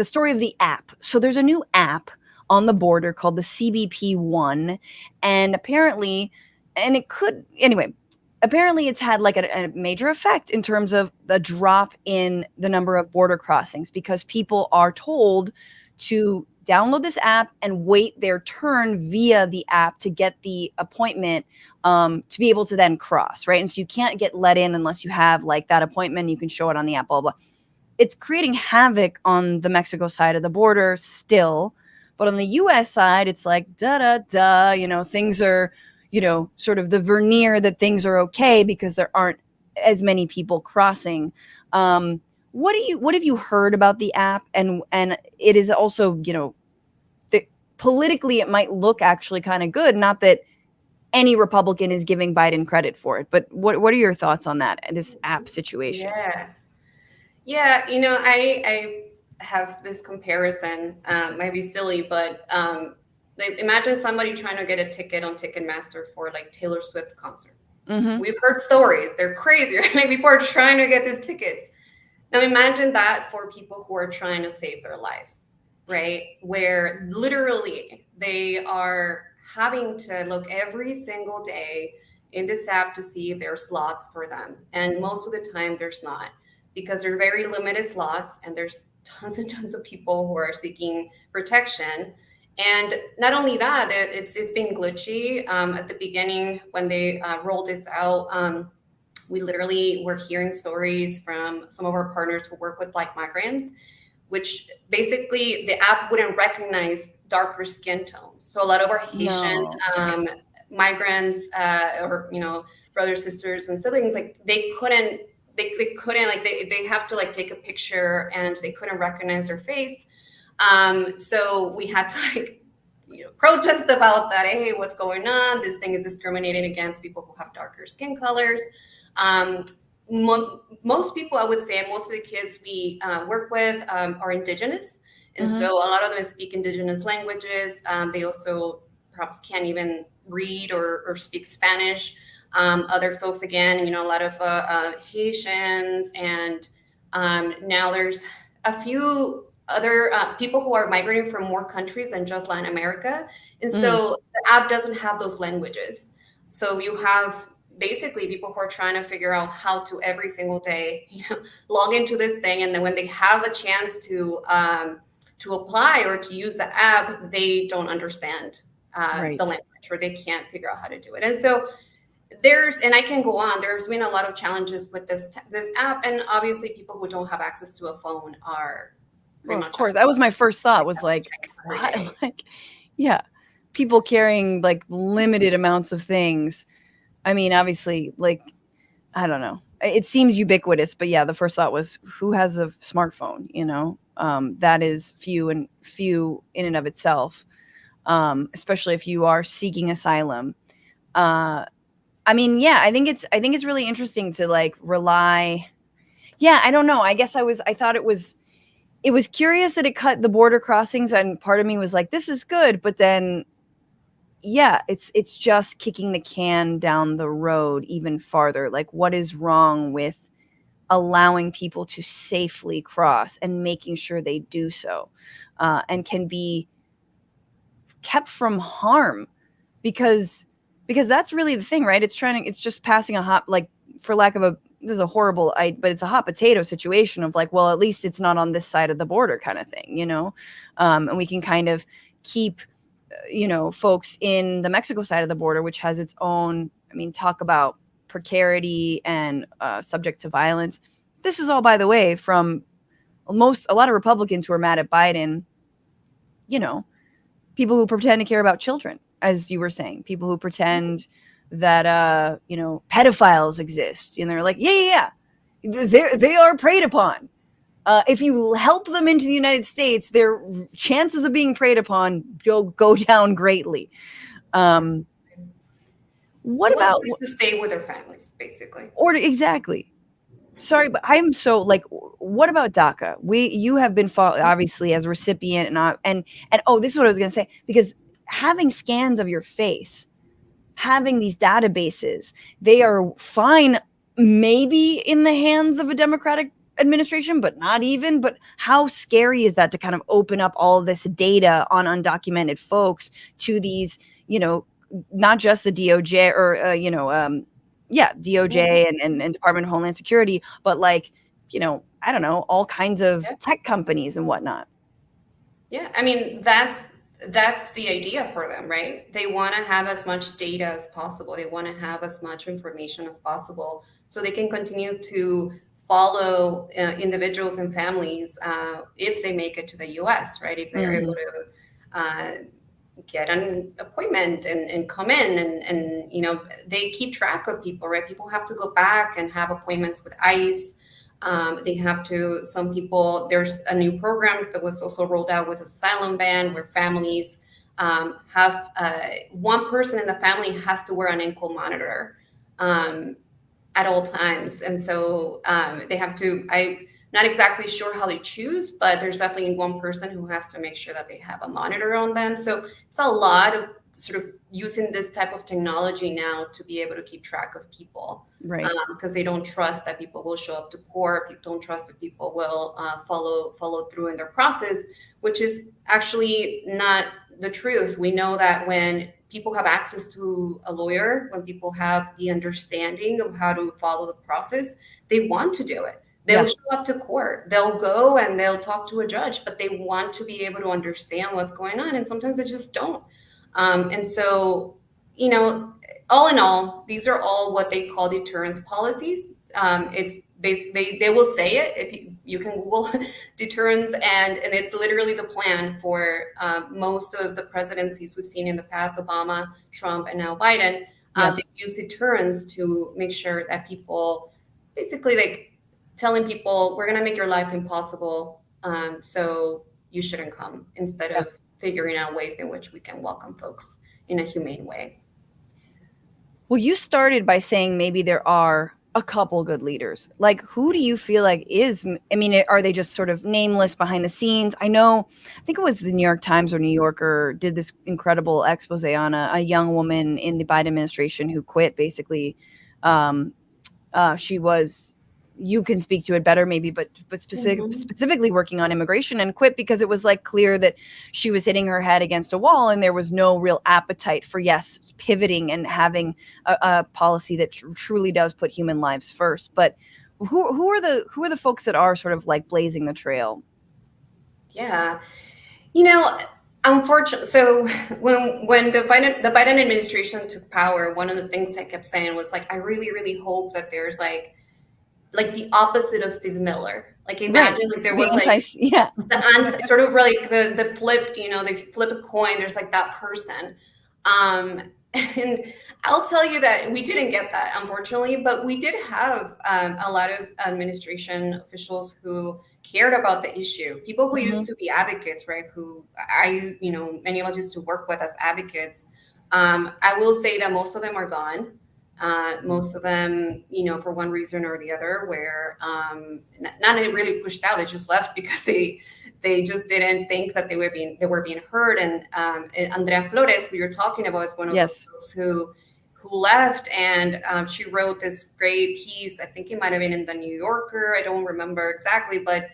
story of the app. So there's a new app on the border called the CBP-1, and apparently it's had like a major effect in terms of the drop in the number of border crossings, because people are told to download this app and wait their turn via the app to get the appointment, to be able to then cross, right? And so you can't get let in unless you have like that appointment. You can show it on the app, blah, blah. It's creating havoc on the Mexico side of the border still. But on the US side, it's like, things are, sort of the veneer that things are okay because there aren't as many people crossing. What have you heard about the app? And it is also, politically, it might look actually kind of good. Not that any Republican is giving Biden credit for it, but what are your thoughts on that, this app situation? Yeah, I have this comparison, might be silly, but like imagine somebody trying to get a ticket on Ticketmaster for like Taylor Swift concert. Mm-hmm. We've heard stories; they're crazy. Like people are trying to get these tickets. Now imagine that for people who are trying to save their lives, right? Where literally they are having to look every single day in this app to see if there are slots for them, and most of the time there's not, because there are very limited slots and there's tons and tons of people who are seeking protection. And not only that, it's been glitchy. At the beginning, when they rolled this out, we literally were hearing stories from some of our partners who work with Black migrants, which basically the app wouldn't recognize darker skin tones. So a lot of our Haitian migrants, or brothers, sisters, and siblings, like they couldn't like they have to like take a picture and they couldn't recognize their face. So we had to like protest about that. Hey, what's going on? This thing is discriminating against people who have darker skin colors. Most people, I would say, and most of the kids we work with are indigenous, and so a lot of them speak indigenous languages. They also perhaps can't even read or speak Spanish. Other folks, again, a lot of Haitians, and now there's a few other people who are migrating from more countries than just Latin America. And so the app doesn't have those languages. So you have basically people who are trying to figure out how to every single day log into this thing. And then when they have a chance to apply or to use the app, they don't understand the language, or they can't figure out how to do it. And so and I can go on, there's been a lot of challenges with this app, and obviously people who don't have access to a phone are of course. That was my first thought, was like, yeah, people carrying like limited amounts of things. I mean, obviously, like, I don't know. It seems ubiquitous, but yeah, the first thought was, who has a smartphone? That is few in and of itself, especially if you are seeking asylum. I mean, yeah, I think it's really interesting to like rely. Yeah, I don't know. I guess I thought it was curious that it cut the border crossings, and part of me was like, this is good, but then yeah, it's just kicking the can down the road even farther. Like, what is wrong with allowing people to safely cross and making sure they do so, and can be kept from harm, because that's really the thing, right? It's just passing a hot, like, for lack of a this is a horrible, but it's a hot potato situation of like, well, at least it's not on this side of the border kind of thing, you know? And we can kind of keep, you know, folks in the Mexico side of the border, which has its own, I mean, talk about precarity and subject to violence. This is all, by the way, from a lot of Republicans who are mad at Biden, you know, people who pretend to care about children, as you were saying, people who pretend that, you know, pedophiles exist. And they're like, yeah. They are preyed upon. If you help them into the United States, their chances of being preyed upon go down greatly. What about to stay with their families, basically? Or exactly. Sorry, but I'm so like, what about DACA? You have been obviously as a recipient, and oh, this is what I was going to say, because having scans of your face, having these databases, they are fine, maybe in the hands of a Democratic administration, but not even. But how scary is that to kind of open up all of this data on undocumented folks to these, you know, not just the DOJ or, you know, DOJ and Department of Homeland Security, but like, you know, I don't know, all kinds of tech companies and whatnot. Yeah, I mean, that's the idea for them, right? They want to have as much data as possible. They want to have as much information as possible so they can continue to follow individuals and families if they make it to the US, right? If they're able to get an appointment and come in and, you know, they keep track of people, right? People have to go back and have appointments with ICE. They have to, some people, there's a new program that was also rolled out with Asylum ban where families have one person in the family has to wear an ankle monitor at all times. And so they have to, I'm not exactly sure how they choose, but there's definitely one person who has to make sure that they have a monitor on them. So it's a lot of sort of using this type of technology now to be able to keep track of people, right? Because they don't trust that people will show up to court. People don't trust that people will follow through in their process, which is actually not the truth. We know that when people have access to a lawyer, when people have the understanding of how to follow the process, they want to do it. They'll show up to court. They'll go and they'll talk to a judge, but they want to be able to understand what's going on. And sometimes they just don't. And so, you know, all in all, these are all what they call deterrence policies. It's basically, they will say it. If you can Google deterrence, and it's literally the plan for most of the presidencies we've seen in the past, Obama, Trump, and now Biden. They use deterrence to make sure that people basically like telling people, we're going to make your life impossible, so you shouldn't come, instead of figuring out ways in which we can welcome folks in a humane way. Well, you started by saying maybe there are a couple good leaders. Like, who do you feel like is, I mean, are they just sort of nameless behind the scenes? I think it was the New York Times or New Yorker did this incredible expose on a young woman in the Biden administration who quit, basically. She was, you can speak to it better maybe, but specifically working on immigration, and quit because it was like clear that she was hitting her head against a wall and there was no real appetite for pivoting and having a policy that truly does put human lives first. But who are the folks that are sort of like blazing the trail? Yeah, you know, unfortunately, so when the Biden administration took power, one of the things I kept saying was like, I really, really hope that there's like the opposite of Steve Miller. Like, imagine like there was the sort of like the flipped, you know, they flip a coin. There's like that person. And I'll tell you that we didn't get that, unfortunately, but we did have a lot of administration officials who cared about the issue. People who used to be advocates, right? Who many of us used to work with as advocates. I will say that most of them are gone. Most of them, you know, for one reason or the other, where not really pushed out, they just left because they just didn't think that they were being heard. And Andrea Flores, who you're talking about, is one of those folks who left, and she wrote this great piece. I think it might have been in the New Yorker. I don't remember exactly, but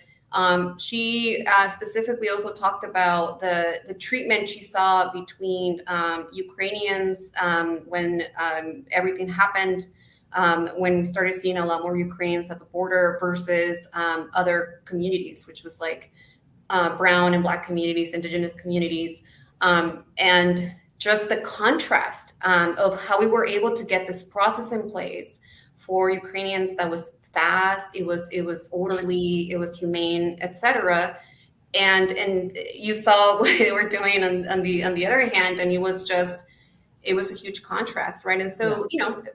she specifically also talked about the treatment she saw between Ukrainians when everything happened when we started seeing a lot more Ukrainians at the border versus other communities, which was like brown and Black communities, indigenous communities, and just the contrast of how we were able to get this process in place for Ukrainians that was fast, it was orderly, it was humane, etc. And you saw what they were doing on the other hand, and it was a huge contrast, right? And so,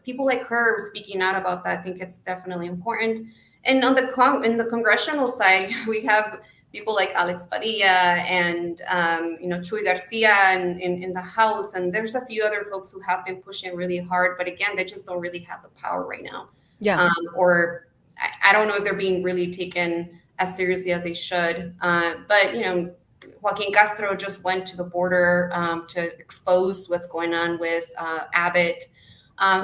people like her speaking out about that, I think it's definitely important. And on in the congressional side, we have people like Alex Padilla and Chuy Garcia in the House, and there's a few other folks who have been pushing really hard, but again, they just don't really have the power right now. Yeah. Or I don't know if they're being really taken as seriously as they should. But Joaquin Castro just went to the border to expose what's going on with Abbott,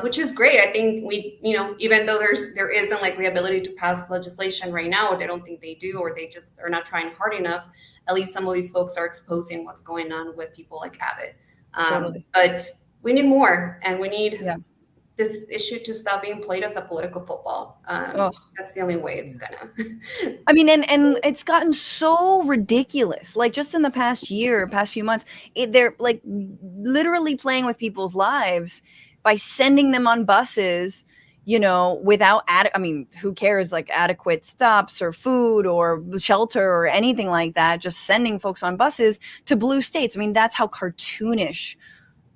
which is great. I think we, even though there isn't like the ability to pass legislation right now, or they don't think they do, or they just are not trying hard enough, at least some of these folks are exposing what's going on with people like Abbott. Totally. But we need more, and we need this issue to stop being played as a political football. That's the only way it's gonna. I mean, and it's gotten so ridiculous. Like just in the past few months, they're like literally playing with people's lives by sending them on buses, without who cares, like adequate stops or food or shelter or anything like that, just sending folks on buses to blue states. I mean, that's how cartoonish.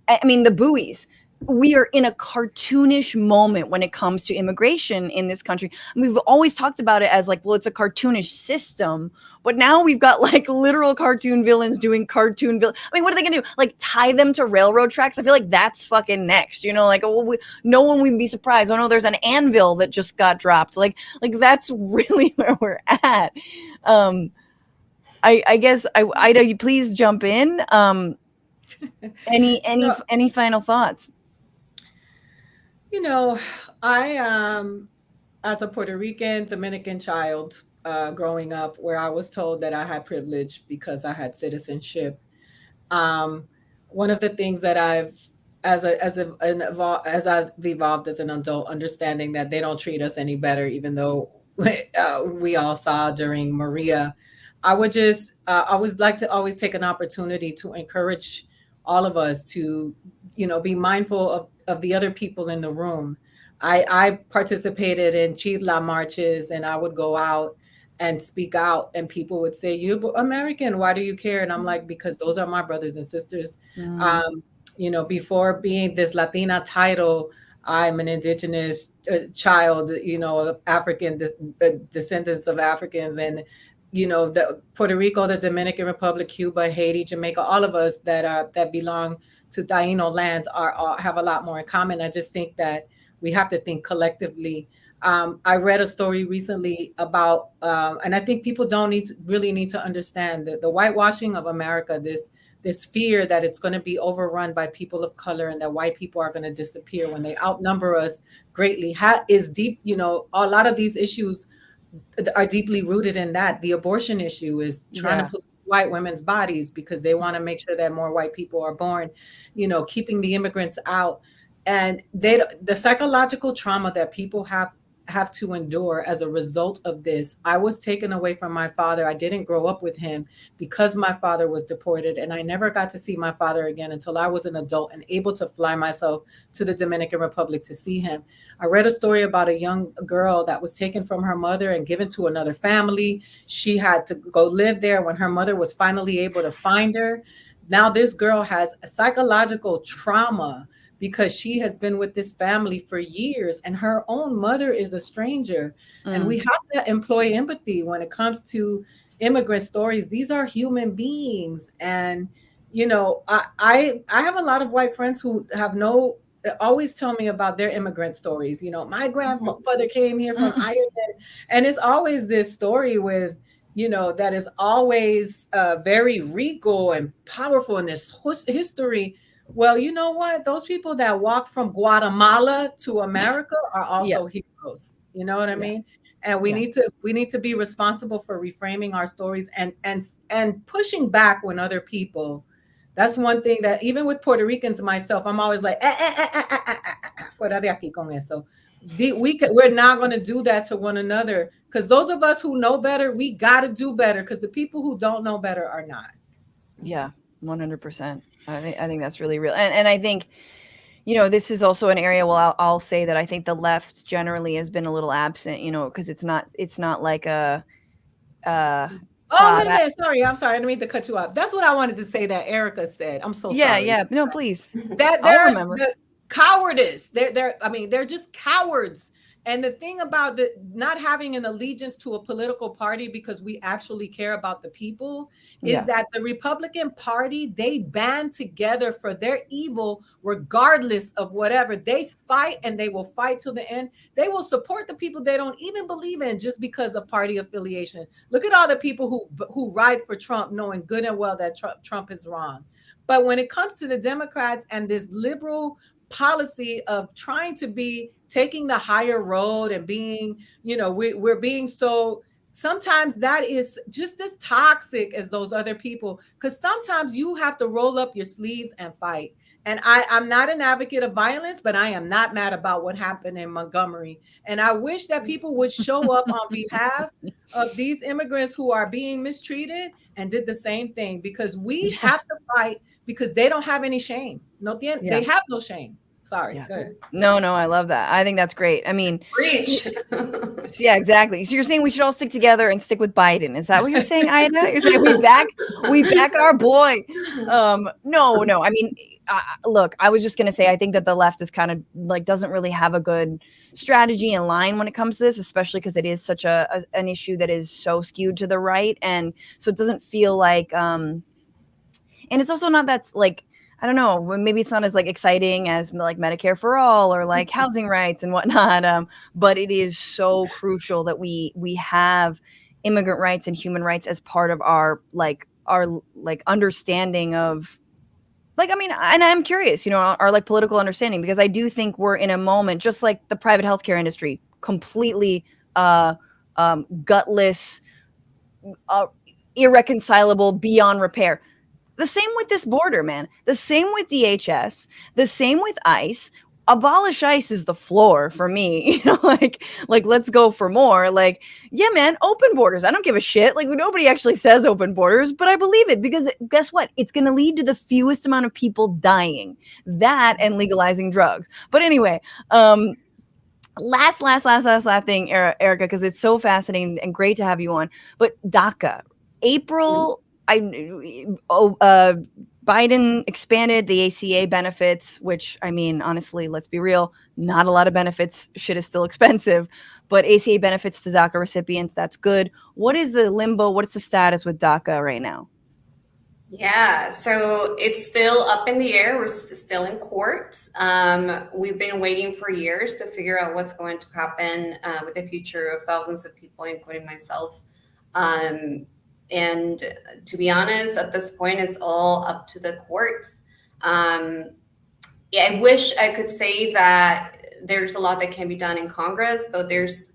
I mean, the buoys. We are in a cartoonish moment when it comes to immigration in this country. I mean, we've always talked about it as like, well, it's a cartoonish system, but now we've got like literal cartoon villains doing cartoon I mean, what are they gonna do? Like tie them to railroad tracks? I feel like that's fucking next, like, no one would be surprised. Oh no, there's an anvil that just got dropped. Like that's really where we're at. I guess Ida, you please jump in. Any final thoughts? I as a Puerto Rican Dominican child growing up, where I was told that I had privilege because I had citizenship. One of the things that as I've evolved as an adult, understanding that they don't treat us any better, even though we all saw during Maria. I would like to always take an opportunity to encourage all of us to, be mindful of the other people in the room. I participated in Chitla marches, and I would go out and speak out, and people would say, "You're American, why do you care?" And I'm like, because those are my brothers and sisters. Before being this Latina title, I'm an indigenous child, of African descendants of Africans, and the Puerto Rico, the Dominican Republic, Cuba, Haiti, Jamaica, all of us that belong to Taino lands have a lot more in common. I just think that we have to think collectively. I read a story recently about, and I think people don't really need to understand the whitewashing of America, this fear that it's going to be overrun by people of color and that white people are going to disappear when they outnumber us greatly is deep. A lot of these issues are deeply rooted in that. The abortion issue is trying to put white women's bodies because they want to make sure that more white people are born, keeping the immigrants out. And the psychological trauma that people have to endure as a result of this. I was taken away from my father. I didn't grow up with him because my father was deported, and I never got to see my father again until I was an adult and able to fly myself to the Dominican Republic to see him. I read a story about a young girl that was taken from her mother and given to another family. She had to go live there when her mother was finally able to find her. Now this girl has a psychological trauma because she has been with this family for years and her own mother is a stranger. And we have to employ empathy when it comes to immigrant stories. These are human beings. And, I have a lot of white friends who always tell me about their immigrant stories. My grandfather came here from Ireland, and it's always this story with, that is always very regal and powerful in this history. Well, you know what? Those people that walk from Guatemala to America are also heroes. You know what I mean? And we need to be responsible for reframing our stories and pushing back when other people That's one thing that even with Puerto Ricans and myself, I'm always like, fuera de aquí con eso. We're not going to do that to one another, because those of us who know better, we got to do better, because the people who don't know better are not. Yeah, 100%. I think that's really real. And I think, this is also an area where I'll say that I think the left generally has been a little absent, because it's not like a, wait a minute. Sorry. I'm sorry. I didn't mean to cut you off. That's what I wanted to say that Erika said. I'm so sorry. Yeah. No, please. That there's the cowardice. They're just cowards. And the thing about not having an allegiance to a political party because we actually care about the people is that the Republican Party, they band together for their evil, regardless of whatever. They fight, and they will fight till the end. They will support the people they don't even believe in just because of party affiliation. Look at all the people who ride for Trump, knowing good and well that Trump is wrong. But when it comes to the Democrats and this liberal policy of trying to be taking the higher road and being, we're being so, sometimes that is just as toxic as those other people, because sometimes you have to roll up your sleeves and fight. And I'm not an advocate of violence, but I am not mad about what happened in Montgomery. And I wish that people would show up on behalf of these immigrants who are being mistreated and did the same thing, because we have to fight, because they don't have any shame. They have no shame. Sorry. Yeah. Good. No, I love that. I think that's great. I mean, Preach. Yeah, exactly. So you're saying we should all stick together and stick with Biden. Is that what you're saying, Ida? You're saying we back our boy. No. I mean, look, I was just going to say, I think that the left is kind of like, doesn't really have a good strategy in line when it comes to this, especially because it is such an issue that is so skewed to the right. And so it doesn't feel like, and it's also not that's like, I don't know, maybe it's not as like exciting as like Medicare for all or like housing rights and whatnot. But it is so crucial that we have immigrant rights and human rights as part of our understanding of, like, I mean, and I'm curious, our like political understanding, because I do think we're in a moment, just like the private healthcare industry, completely gutless, irreconcilable, beyond repair. The same with this border, man. The same with DHS. The same with ICE. Abolish ICE is the floor for me. Like let's go for more. Like, yeah, man, open borders. I don't give a shit. Like, nobody actually says open borders, but I believe it, because guess what? It's going to lead to the fewest amount of people dying. That and legalizing drugs. But anyway, last thing, Erika, because it's so fascinating and great to have you on. But DACA, April. Biden expanded the ACA benefits, which, I mean, honestly, let's be real, not a lot of benefits. Shit is still expensive, but ACA benefits to DACA recipients, that's good. What is the limbo? What's the status with DACA right now? Yeah, so it's still up in the air. We're still in court. We've been waiting for years to figure out what's going to happen with the future of thousands of people, including myself. And to be honest, at this point, it's all up to the courts. I wish I could say that there's a lot that can be done in Congress, but there's,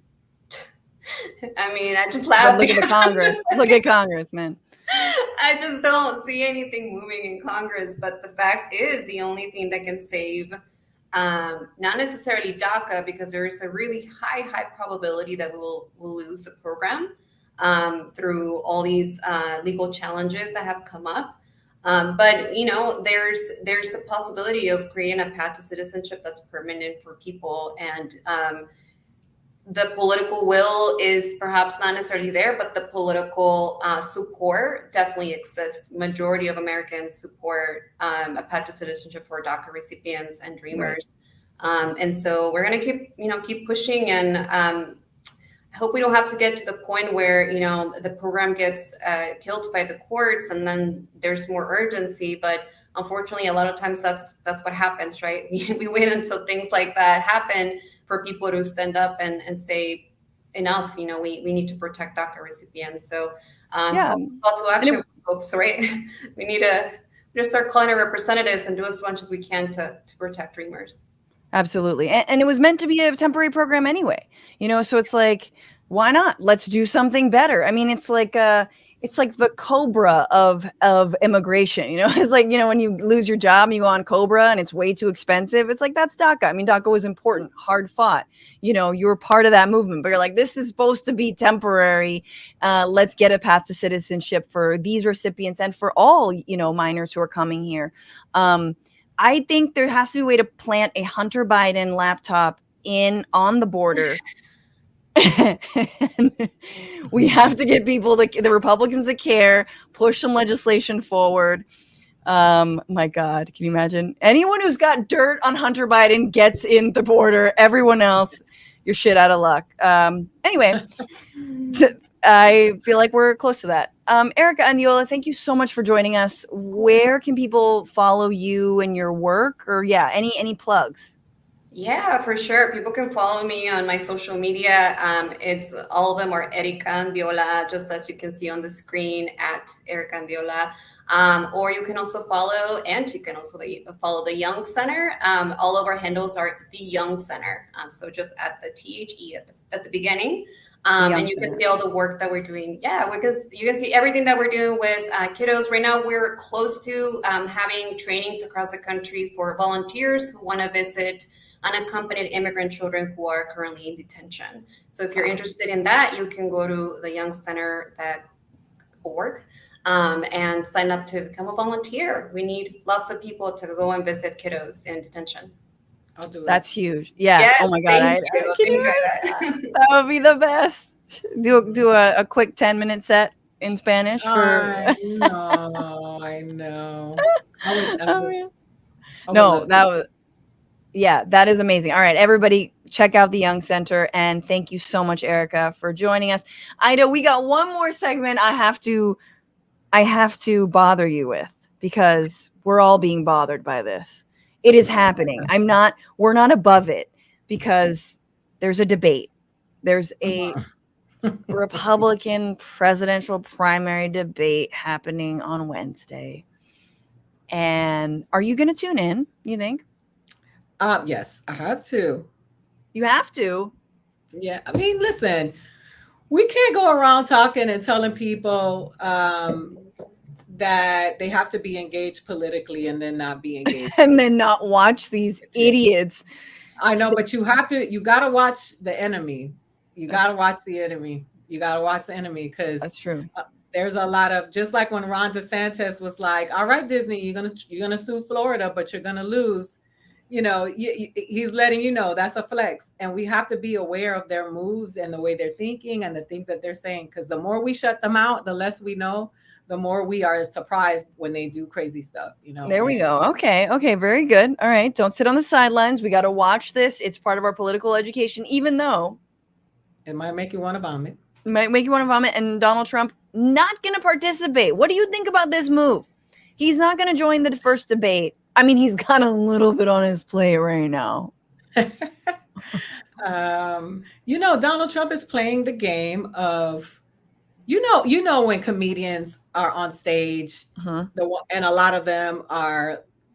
I just laugh. Look at the Congress. Look at Congress, man. I just don't see anything moving in Congress. But the fact is, the only thing that can save, not necessarily DACA, because there is a really high probability that we'll lose the program. Through all these legal challenges that have come up. But, there's the possibility of creating a path to citizenship that's permanent for people. And the political will is perhaps not necessarily there, but the political support definitely exists. Majority of Americans support a path to citizenship for DACA recipients and dreamers. Right. And so we're going to keep pushing, and I hope we don't have to get to the point where, the program gets killed by the courts and then there's more urgency. But unfortunately, a lot of times that's what happens, right? We wait until things like that happen for people to stand up and say, enough, we need to protect DACA recipients. So, so call to action, folks, right? We need to start calling our representatives and do as much as we can to protect dreamers. Absolutely. And it was meant to be a temporary program anyway, so it's like, why not? Let's do something better. I mean, it's like, it's like the Cobra of immigration. You know, it's like, you know, when you lose your job and you go on Cobra and it's way too expensive. It's like, that's DACA. I mean, DACA was important, hard fought. You know, you were part of that movement, but you're like, this is supposed to be temporary. Let's get a path to citizenship for these recipients and for all, you know, minors who are coming here. I think there has to be a way to plant a Hunter Biden laptop on the border. We have to get people, the Republicans that care, push some legislation forward. My God, can you imagine? Anyone who's got dirt on Hunter Biden gets in the border. Everyone else, you're shit out of luck. Anyway, I feel like we're close to that. Erika Andiola, thank you so much for joining us. Where can people follow you and your work? Or any plugs? Yeah, for sure. People can follow me on my social media. It's all of them are Erika Andiola, just as you can see on the screen at Erika Andiola. Or you can also follow the Young Center. All of our handles are the Young Center. So just at the THE at the beginning. And you can see all the work that we're doing. Yeah, because you can see everything that we're doing with kiddos. Right now, we're close to having trainings across the country for volunteers who want to visit unaccompanied immigrant children who are currently in detention. So if you're interested in that, you can go to the youngcenter.org and sign up to become a volunteer. We need lots of people to go and visit kiddos in detention. I'll do it. That's huge. Yeah. Yes, oh my God. thank you. Thank you. That would be the best. Do a quick 10-minute set in Spanish for. I know. That is amazing. All right, everybody, check out the Young Center, and thank you so much, Erika, for joining us. Ida, we got one more segment I have to bother you with, because we're all being bothered by this. It is happening. We're not above it, because there's a debate. There's a Republican presidential primary debate happening on Wednesday. And are you going to tune in, you think? Yes, I have to. You have to. Yeah, I mean, listen, we can't go around talking and telling people that they have to be engaged politically and then not be engaged. And then not watch these idiots. I know, but you got to watch the enemy. You got to watch the enemy. You got to watch the enemy, because that's true. There's a lot of, just like when Ron DeSantis was like, all right, Disney, you're gonna sue Florida, but you're gonna lose. You know, he's letting you know that's a flex, and we have to be aware of their moves and the way they're thinking and the things that they're saying, because the more we shut them out, the less we know, the more we are surprised when they do crazy stuff. You know. There we go. Okay, very good. All right, don't sit on the sidelines. We got to watch this. It's part of our political education, even though it might make you want to vomit. It might make you want to vomit. And Donald Trump not going to participate. What do you think about this move? He's not going to join the first debate. I mean, he's got a little bit on his plate right now. You know, Donald Trump is playing the game of, you know, when comedians are on stage, and a lot of them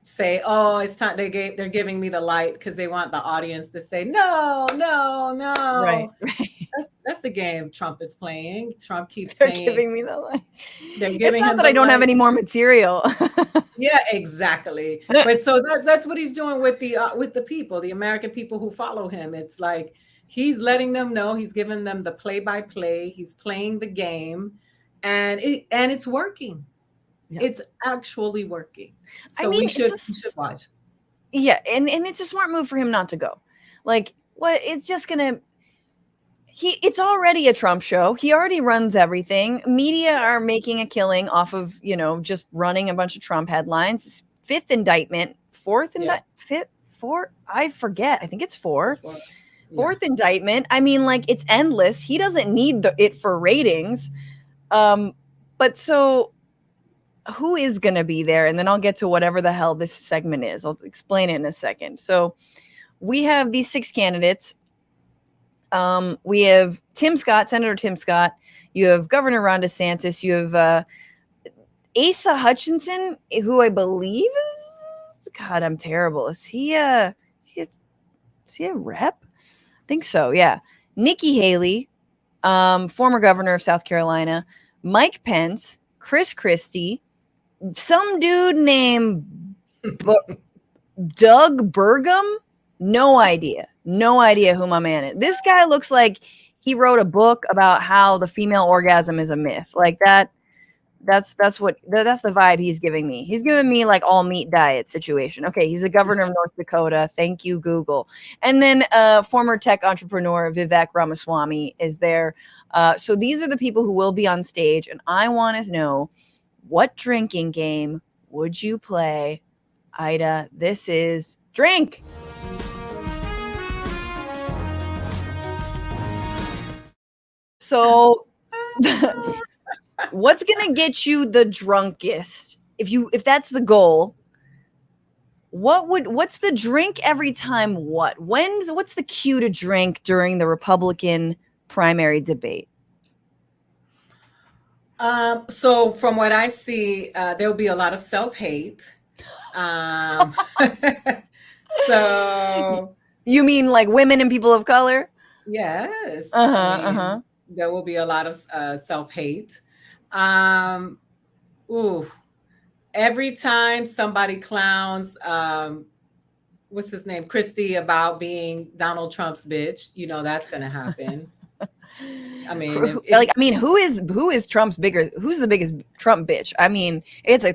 say, oh, it's time. They're giving me the light because they want the audience to say, no. Right. That's the game Trump is playing. Trump keeps They're saying, giving me the light. It's not that I don't have any more material. Yeah, exactly. But so that's what he's doing with the people, the American people who follow him. It's like he's letting them know, he's giving them the play-by-play. He's playing the game, and it's working. Yeah. It's actually working. So we should watch. Yeah, and it's a smart move for him not to go. Like, what? It's just gonna. It's already a Trump show. He already runs everything. Media are making a killing off of, just running a bunch of Trump headlines. Fourth indictment. I forget. I think it's four. Fourth indictment. I mean, like, it's endless. He doesn't need it for ratings. But so who is going to be there? And then I'll get to whatever the hell this segment is. I'll explain it in a second. So we have these 6 candidates. We have Senator Tim Scott. You have Governor Ron DeSantis. You have Asa Hutchinson, who I believe is, God, I'm terrible. Is he a rep? I think so, yeah. Nikki Haley, former governor of South Carolina. Mike Pence, Chris Christie, some dude named Doug Burgum. No idea who my man is. This guy looks like he wrote a book about how the female orgasm is a myth. Like that. That's the vibe he's giving me. He's giving me like all meat diet situation. Okay, he's the governor of North Dakota. Thank you, Google. And then former tech entrepreneur Vivek Ramaswamy is there. So these are the people who will be on stage, and I want to know, what drinking game would you play, Ida? This is drink. So what's gonna get you the drunkest? If that's the goal, what's the drink every time? What's the cue to drink during the Republican primary debate? So from what I see, there will be a lot of self-hate. So you mean like women and people of color? Yes. There will be a lot of self-hate. Every time somebody clowns, what's his name, Christie, about being Donald Trump's bitch, that's going to happen. I mean, who is Trump's bigger? Who's the biggest Trump bitch? I mean, it's a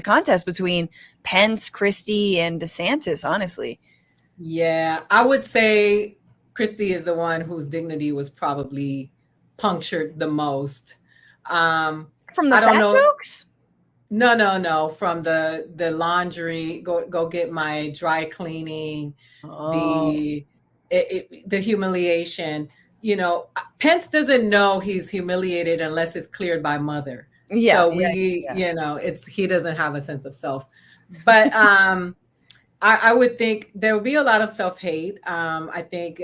contest between Pence, Christie, and DeSantis, honestly. Yeah, I would say Christie is the one whose dignity was probably punctured the most. From the fat jokes? No. From the laundry, go get my dry cleaning, the humiliation. Pence doesn't know he's humiliated unless it's cleared by mother. Yeah. So he doesn't have a sense of self. But I would think there will be a lot of self-hate. I think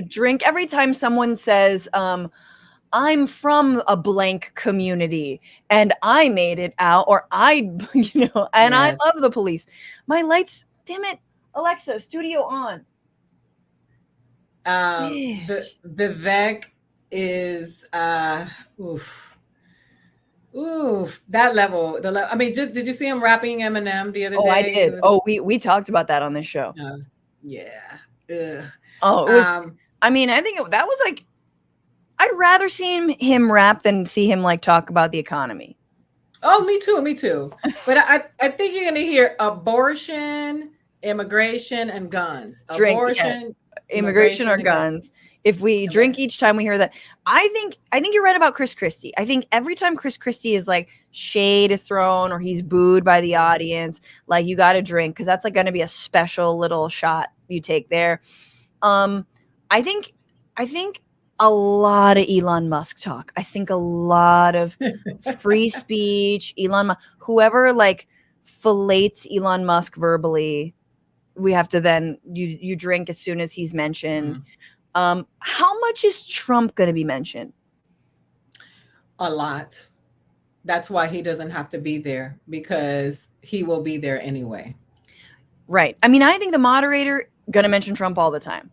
drink every time someone says, I'm from a blank community and I made it out, or I love the police. My lights, damn it, Alexa, studio on. Vivek is that level. I mean, did you see him rapping Eminem the other day? I did. We talked about that on this show. Yeah. Ugh. Oh, it was. I mean, I think that was like, I'd rather see him rap than see him like talk about the economy. Oh, me too. But I think you're gonna hear abortion, immigration, and guns. Abortion, immigration or guns. If we drink each time we hear that, I think you're right about Chris Christie. I think every time Chris Christie is like shade is thrown or he's booed by the audience, like you got to drink, because that's like going to be a special little shot you take there. I think a lot of Elon Musk talk. I think a lot of free speech. Whoever like fillets Elon Musk verbally, we have to then you drink as soon as he's mentioned. How much is Trump going to be mentioned? A lot. That's why he doesn't have to be there, because he will be there anyway. Right. I mean, I think the moderator going to mention Trump all the time.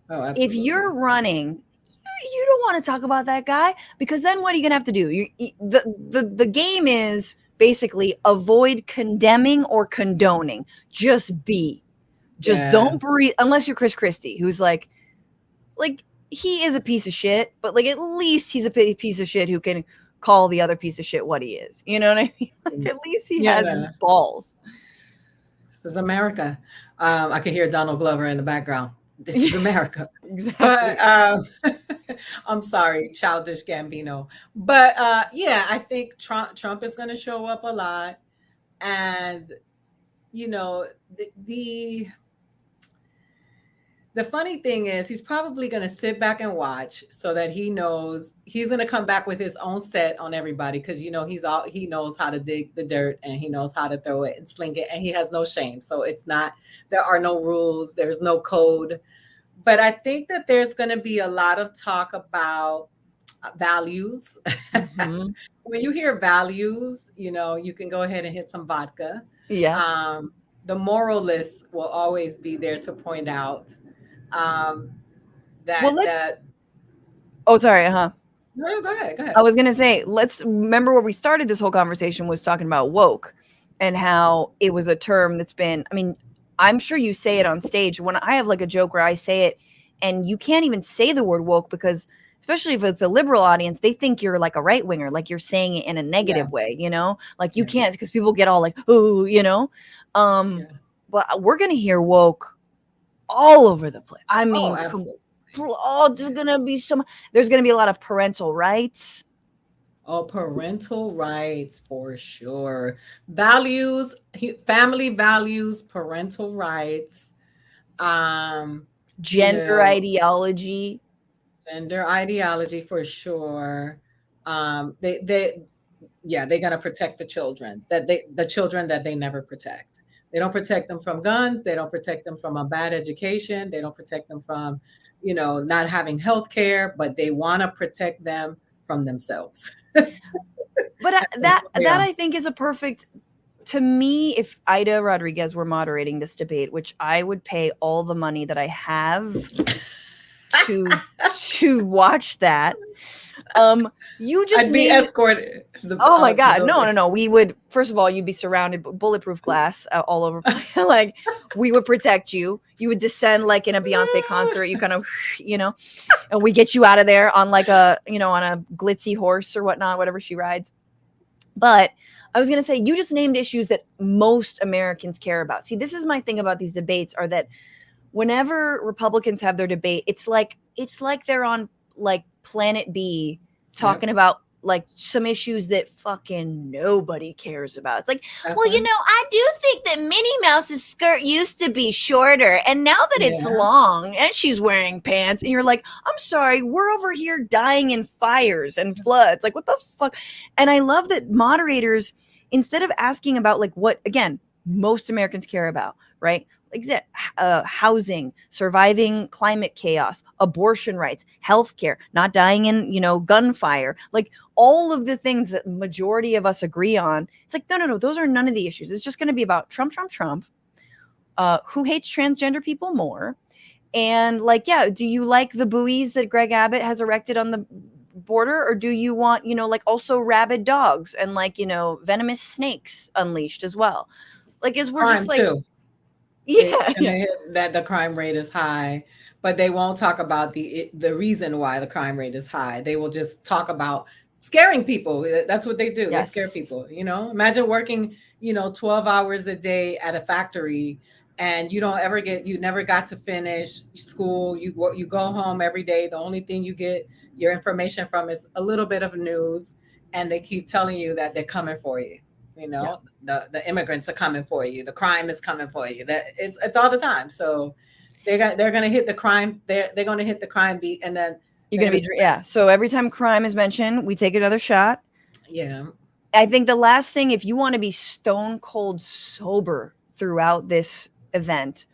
Oh, absolutely. If you're running, you don't want to talk about that guy, because then what are you going to have to do? The game is basically avoid condemning or condoning. Just don't breathe, unless you're Chris Christie, who's like he is a piece of shit, but like at least he's a piece of shit who can call the other piece of shit what he is. You know what I mean? Like, at least he has his balls. This is America. I can hear Donald Glover in the background. This is America. Exactly. But, I'm sorry, childish Gambino. But I think Trump is going to show up a lot, and the funny thing is, he's probably going to sit back and watch, so that he knows he's going to come back with his own set on everybody, because he knows how to dig the dirt, and he knows how to throw it and sling it, and he has no shame. So there are no rules, there's no code. But I think that there's going to be a lot of talk about values. Mm-hmm. When you hear values, you can go ahead and hit some vodka. Yeah. The moralists will always be there to point out No, go ahead. Go ahead. I was going to say, let's remember where we started this whole conversation was talking about woke and how it was a term that's been, I mean, I'm sure you say it on stage. When I have like a joke where I say it and you can't even say the word woke because especially if it's a liberal audience, they think you're like a right winger, like you're saying it in a negative way, you know, like you can't because people get all like, oh, you know, but we're going to hear woke all over the place. I mean, there's gonna be a lot of parental rights. Oh, parental rights for sure. Values, family values, parental rights, gender ideology. Gender ideology for sure. They're gonna protect the children that they never protect. They don't protect them from guns. They don't protect them from a bad education. They don't protect them from, not having health care, but they want to protect them from themselves. But that I think is a perfect, to me, if Aida Rodriguez were moderating this debate, which I would pay all the money that I have to watch that. You just I'd be escorted. Oh my God. No. We would, first of all, you'd be surrounded by bulletproof glass all over. Like we would protect you. You would descend like in a Beyonce concert. You kind of, and we get you out of there on like on a glitzy horse or whatnot, whatever she rides. But I was going to say, you just named issues that most Americans care about. See, this is my thing about these debates are that whenever Republicans have their debate, it's like they're on like Planet B talking about like some issues that fucking nobody cares about. It's like, I do think that Minnie Mouse's skirt used to be shorter and now that it's long and she's wearing pants and you're like, I'm sorry, we're over here dying in fires and floods. Like what the fuck? And I love that moderators, instead of asking about like what, again, most Americans care about, right? Like housing, surviving climate chaos, abortion rights, healthcare, not dying in, gunfire, like all of the things that majority of us agree on. It's like, no, those are none of the issues. It's just going to be about Trump, who hates transgender people more. And like, do you like the buoys that Greg Abbott has erected on the border? Or do you want, like also rabid dogs and like, venomous snakes unleashed as well? Like, we're crime just like, too. That the crime rate is high, but they won't talk about the reason why the crime rate is high. They will just talk about scaring people. That's what they do. They scare people. Imagine working, 12 hours a day at a factory and you never got to finish school. You go home every day. The only thing you get your information from is a little bit of news, and they keep telling you that they're coming for you. The immigrants are coming for you. The crime is coming for you. That it's all the time. So they're going to hit the crime. They're going to hit the crime beat, and then you're going to be So every time crime is mentioned, we take another shot. Yeah. I think the last thing, if you want to be stone cold sober throughout this event,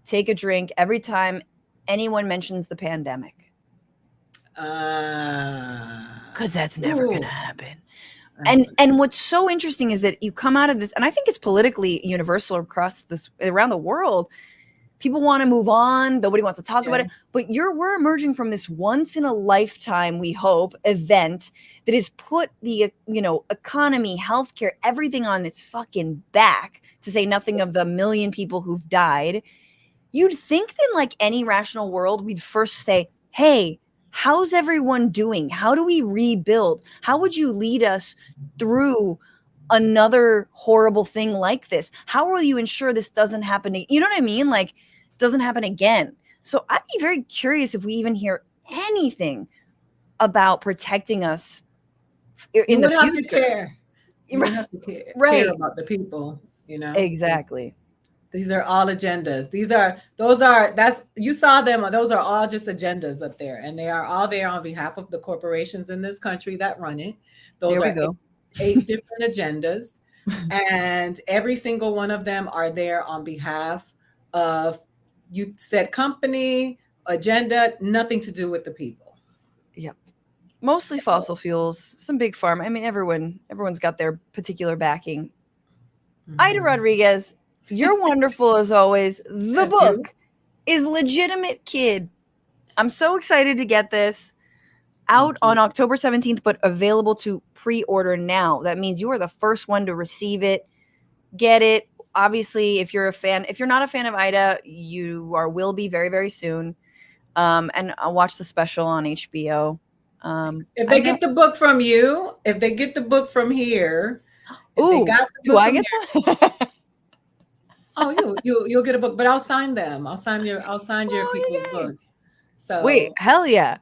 take a drink every time anyone mentions the pandemic. Because that's never going to happen. And what's so interesting is that you come out of this, and I think it's politically universal around the world. People want to move on. Nobody wants to talk about it. But we're emerging from this once in a lifetime, we hope, event that has put the economy, healthcare, everything on its fucking back. To say nothing of the million people who've died. You'd think that in like any rational world, we'd first say, hey, how's everyone doing? How do we rebuild? How would you lead us through another horrible thing like this? How will you ensure this doesn't happen? You know what I mean? Like, doesn't happen again. So I'd be very curious if we even hear anything about protecting us in the future. Have to care. You would have to care about the people, Exactly. These are all agendas. You saw them. Those are all just agendas up there. And they are all there on behalf of the corporations in this country that run it. Those are eight different agendas. And every single one of them are there on behalf of, you said company, agenda, nothing to do with the people. Yep. Mostly fossil fuels, some big pharma. I mean, everyone's got their particular backing. Mm-hmm. Aida Rodriguez, you're wonderful as always. The book is Legitimate Kid. I'm so excited to get this. out on October 17th, but available to pre-order now. That means you are the first one to receive it. Get it. Obviously, if you're not a fan of Ida, will be very, very soon. And I'll watch the special on HBO. If they get the book from you, if they get the book from here, if they got the do book I from get here, some? oh, you'll get a book, but I'll sign them. I'll sign your people's books. So wait, hell yeah.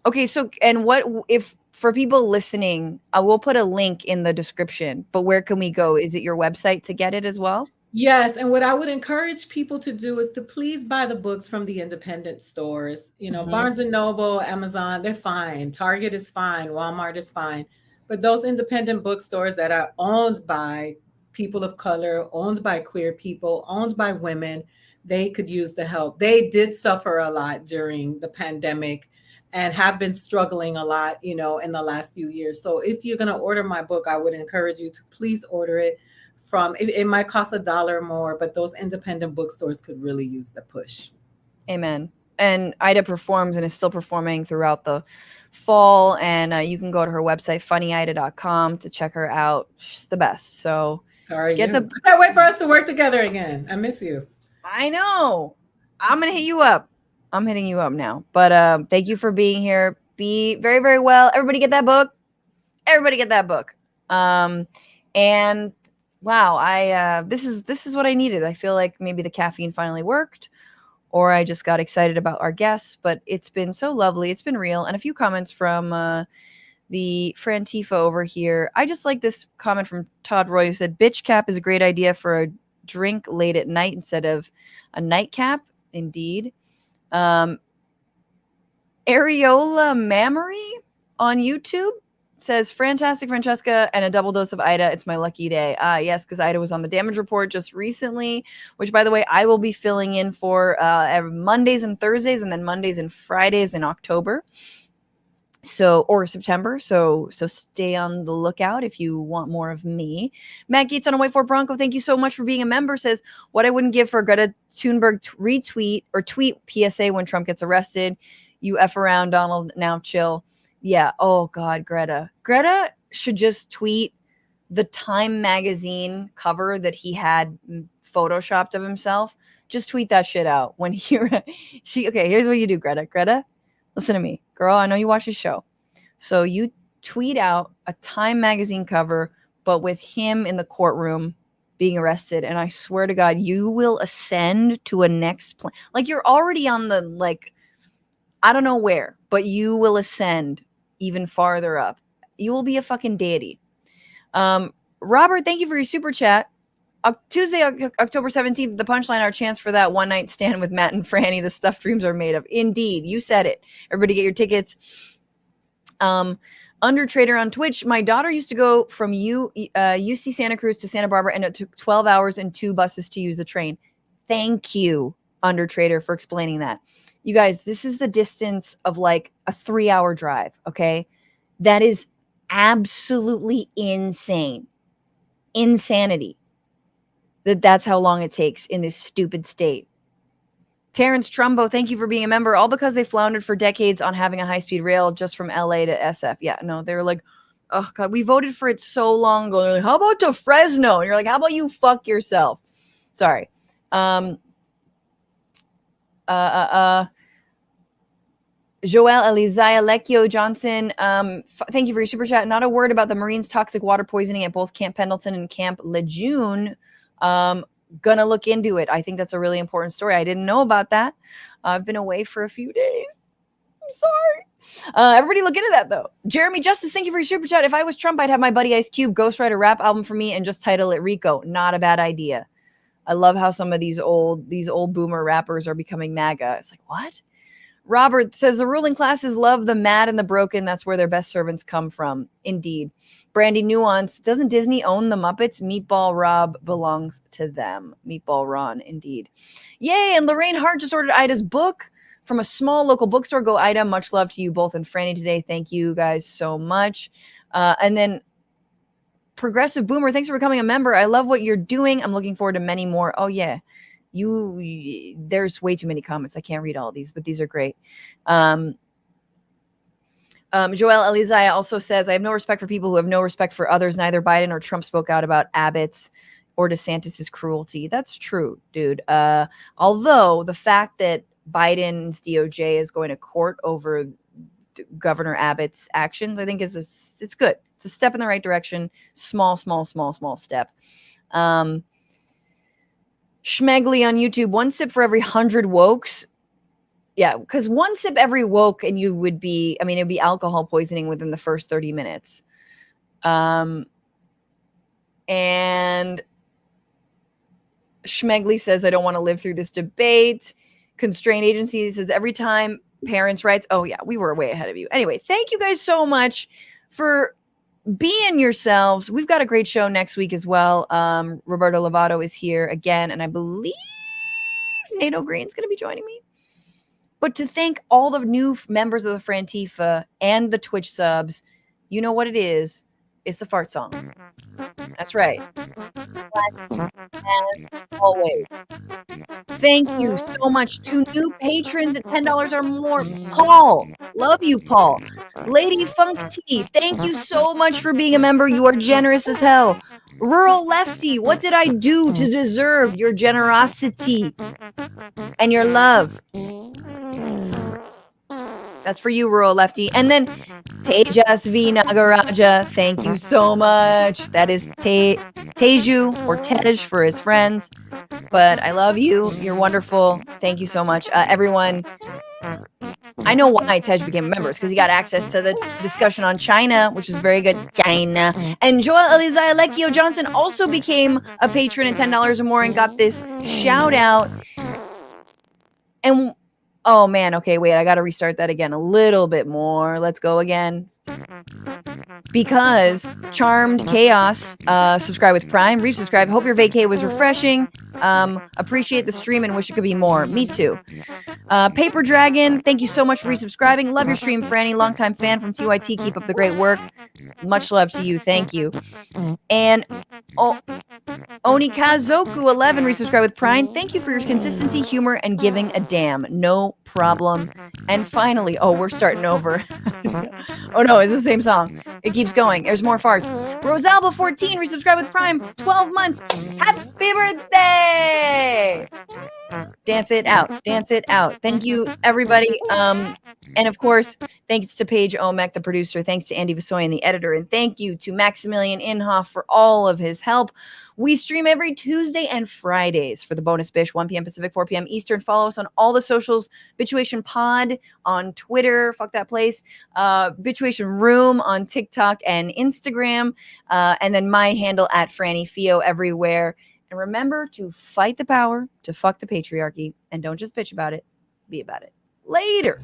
Okay, so and what if for people listening, I will put a link in the description, but where can we go? Is it your website to get it as well? yes, and what I would encourage people to do is to please buy the books from the independent stores. You know, Barnes and Noble, Amazon, they're fine. Target is fine. Walmart is fine. But those independent bookstores that are owned by people of color, owned by queer people, owned by women, they could use the help. They did suffer a lot during the pandemic and have been struggling a lot, you know, in the last few years. So if you're going to order my book, I would encourage you to please order it from, it might cost $1 more, but those independent bookstores could really use the push. Amen. And Ida performs and is still performing throughout the fall. And you can go to her website, funnyida.com, to check her out. She's the best. So I can't wait for us to work together again. I miss you. I know. I'm going to hit you up. I'm hitting you up now. But thank you for being here. Be very, very well. Everybody get that book. Everybody get that book. And wow, this is what I needed. I feel like maybe the caffeine finally worked, or I just got excited about our guests, but it's been so lovely. It's been real. And a few comments from the Frantifa over here. I just like this comment from Todd Roy, who said, bitch cap is a great idea for a drink late at night instead of a nightcap. Indeed. Areola Mammary on YouTube says, fantastic Francesca and a double dose of Ida. It's my lucky day. Yes, because Ida was on the damage report just recently, which, by the way, I will be filling in for every Mondays and Thursdays, and then Mondays and Fridays in October. Or September. So stay on the lookout if you want more of me. Matt Gates on a White Fort Bronco, thank you so much for being a member, says, what I wouldn't give for Greta Thunberg retweet or tweet PSA when Trump gets arrested. You F around, Donald, now chill. Yeah. Oh God, Greta should just tweet the Time magazine cover that he had photoshopped of himself. Just tweet that shit out when okay, here's what you do, Greta, listen to me, girl. I know you watch the show. So you tweet out a Time magazine cover, but with him in the courtroom being arrested. And I swear to God, you will ascend to a next plane. Like, you're already on the, like, I don't know where, but you will ascend even farther up. You will be a fucking deity. Robert, thank you for your super chat. Tuesday, October 17th, the Punchline, our chance for that one night stand with Matt and Franny, the stuff dreams are made of. Indeed, you said it. Everybody get your tickets. Undertrader on Twitch, my daughter used to go from UC Santa Cruz to Santa Barbara, and it took 12 hours and 2 buses to use the train. Thank you, Undertrader, for explaining that. You guys, this is the distance of like a 3-hour drive, okay? That is absolutely insane. Insanity. That's how long it takes in this stupid state. Terrence Trumbo, thank you for being a member. All because they floundered for decades on having a high-speed rail just from LA to SF. Yeah, no, they were like, oh God, we voted for it so long ago. They're like, how about to Fresno? And you're like, how about you fuck yourself? Sorry. Joel Elizaya Lecchio Johnson, thank you for your super chat. Not a word about the Marines' toxic water poisoning at both Camp Pendleton and Camp Lejeune. Gonna look into it. I think that's a really important story. I didn't know about that. I've been away for a few days. I'm sorry. Everybody look into that, though. Jeremy Justice, thank you for your super chat. If I was Trump, I'd have my buddy Ice Cube ghostwrite a rap album for me and just title it Rico. Not a bad idea. I love how some of these old boomer rappers are becoming MAGA. It's like, what? Robert says the ruling classes love the mad and the broken. That's where their best servants come from. Indeed. Brandy Nuance, doesn't Disney own the Muppets? Meatball Rob belongs to them. Meatball Ron, indeed. Yay, and Lorraine Hart just ordered Ida's book from a small local bookstore. Go, Ida. Much love to you both and Franny today. Thank you guys so much. And then Progressive Boomer, thanks for becoming a member. I love what you're doing. I'm looking forward to many more. Oh, yeah. There's way too many comments. I can't read all these, but these are great. Joel Elizaya also says, I have no respect for people who have no respect for others. Neither Biden or Trump spoke out about Abbott's or DeSantis' cruelty. That's true, dude. Although the fact that Biden's DOJ is going to court over Governor Abbott's actions, I think it's good. It's a step in the right direction. Small step. Schmegley on YouTube, 1 sip for every 100 wokes. Yeah, because 1 sip every woke and you would be, it'd be alcohol poisoning within the first 30 minutes. And Schmegley says, I don't want to live through this debate. Constrained Agency says, every time parents' rights. Oh, yeah, we were way ahead of you. Anyway, thank you guys so much for being yourselves. We've got a great show next week as well. Roberto Lovato is here again, and I believe NATO Green's going to be joining me. But to thank all the new members of the Frantifa and the Twitch subs, you know what it is. It's the fart song. That's right. As always. Thank you so much to new patrons at $10 or more. Paul, love you, Paul. Lady Funk T, thank you so much for being a member. You are generous as hell. Rural Lefty, what did I do to deserve your generosity and your love? That's for you, Rural Lefty. And then Tejas V Nagaraja, thank you so much. That is Teju or Tej for his friends. But I love you. You're wonderful. Thank you so much. Everyone, I know why Tej became a member. It's because he got access to the discussion on China, which is very good. China. And Joel Elizaya Lekio Johnson also became a patron at $10 or more and got this shout out. And oh man, okay, wait, I got to restart that again a little bit more. Let's go again. Because Charmed Chaos, subscribe with Prime, resubscribe. Hope your vacay was refreshing. Appreciate the stream and wish it could be more. Me too. Paper Dragon, thank you so much for resubscribing. Love your stream, Franny. Longtime fan from TYT. Keep up the great work. Much love to you. Thank you. And Onikazoku 11 resubscribe with Prime. Thank you for your consistency, humor, and giving a damn. No problem. And finally, we're starting over. Oh no, it's the same song. It keeps going. There's more farts. Rosalba 14 resubscribe with Prime. 12 months. Happy birthday! Dance it out. Dance it out. Thank you, everybody. And of course, thanks to Paige Omek, the producer. Thanks to Andy Vasoyan, the editor. And thank you to Maximilian Inhofe for all of his help. We stream every Tuesday and Fridays for the Bonus Bish, 1 p.m. Pacific, 4 p.m. Eastern. Follow us on all the socials. Bituation Pod on Twitter. Fuck that place. Bituation Room on TikTok and Instagram. And then my handle at Franny Fio everywhere. And remember to fight the power, to fuck the patriarchy, and don't just bitch about it, be about it. Later.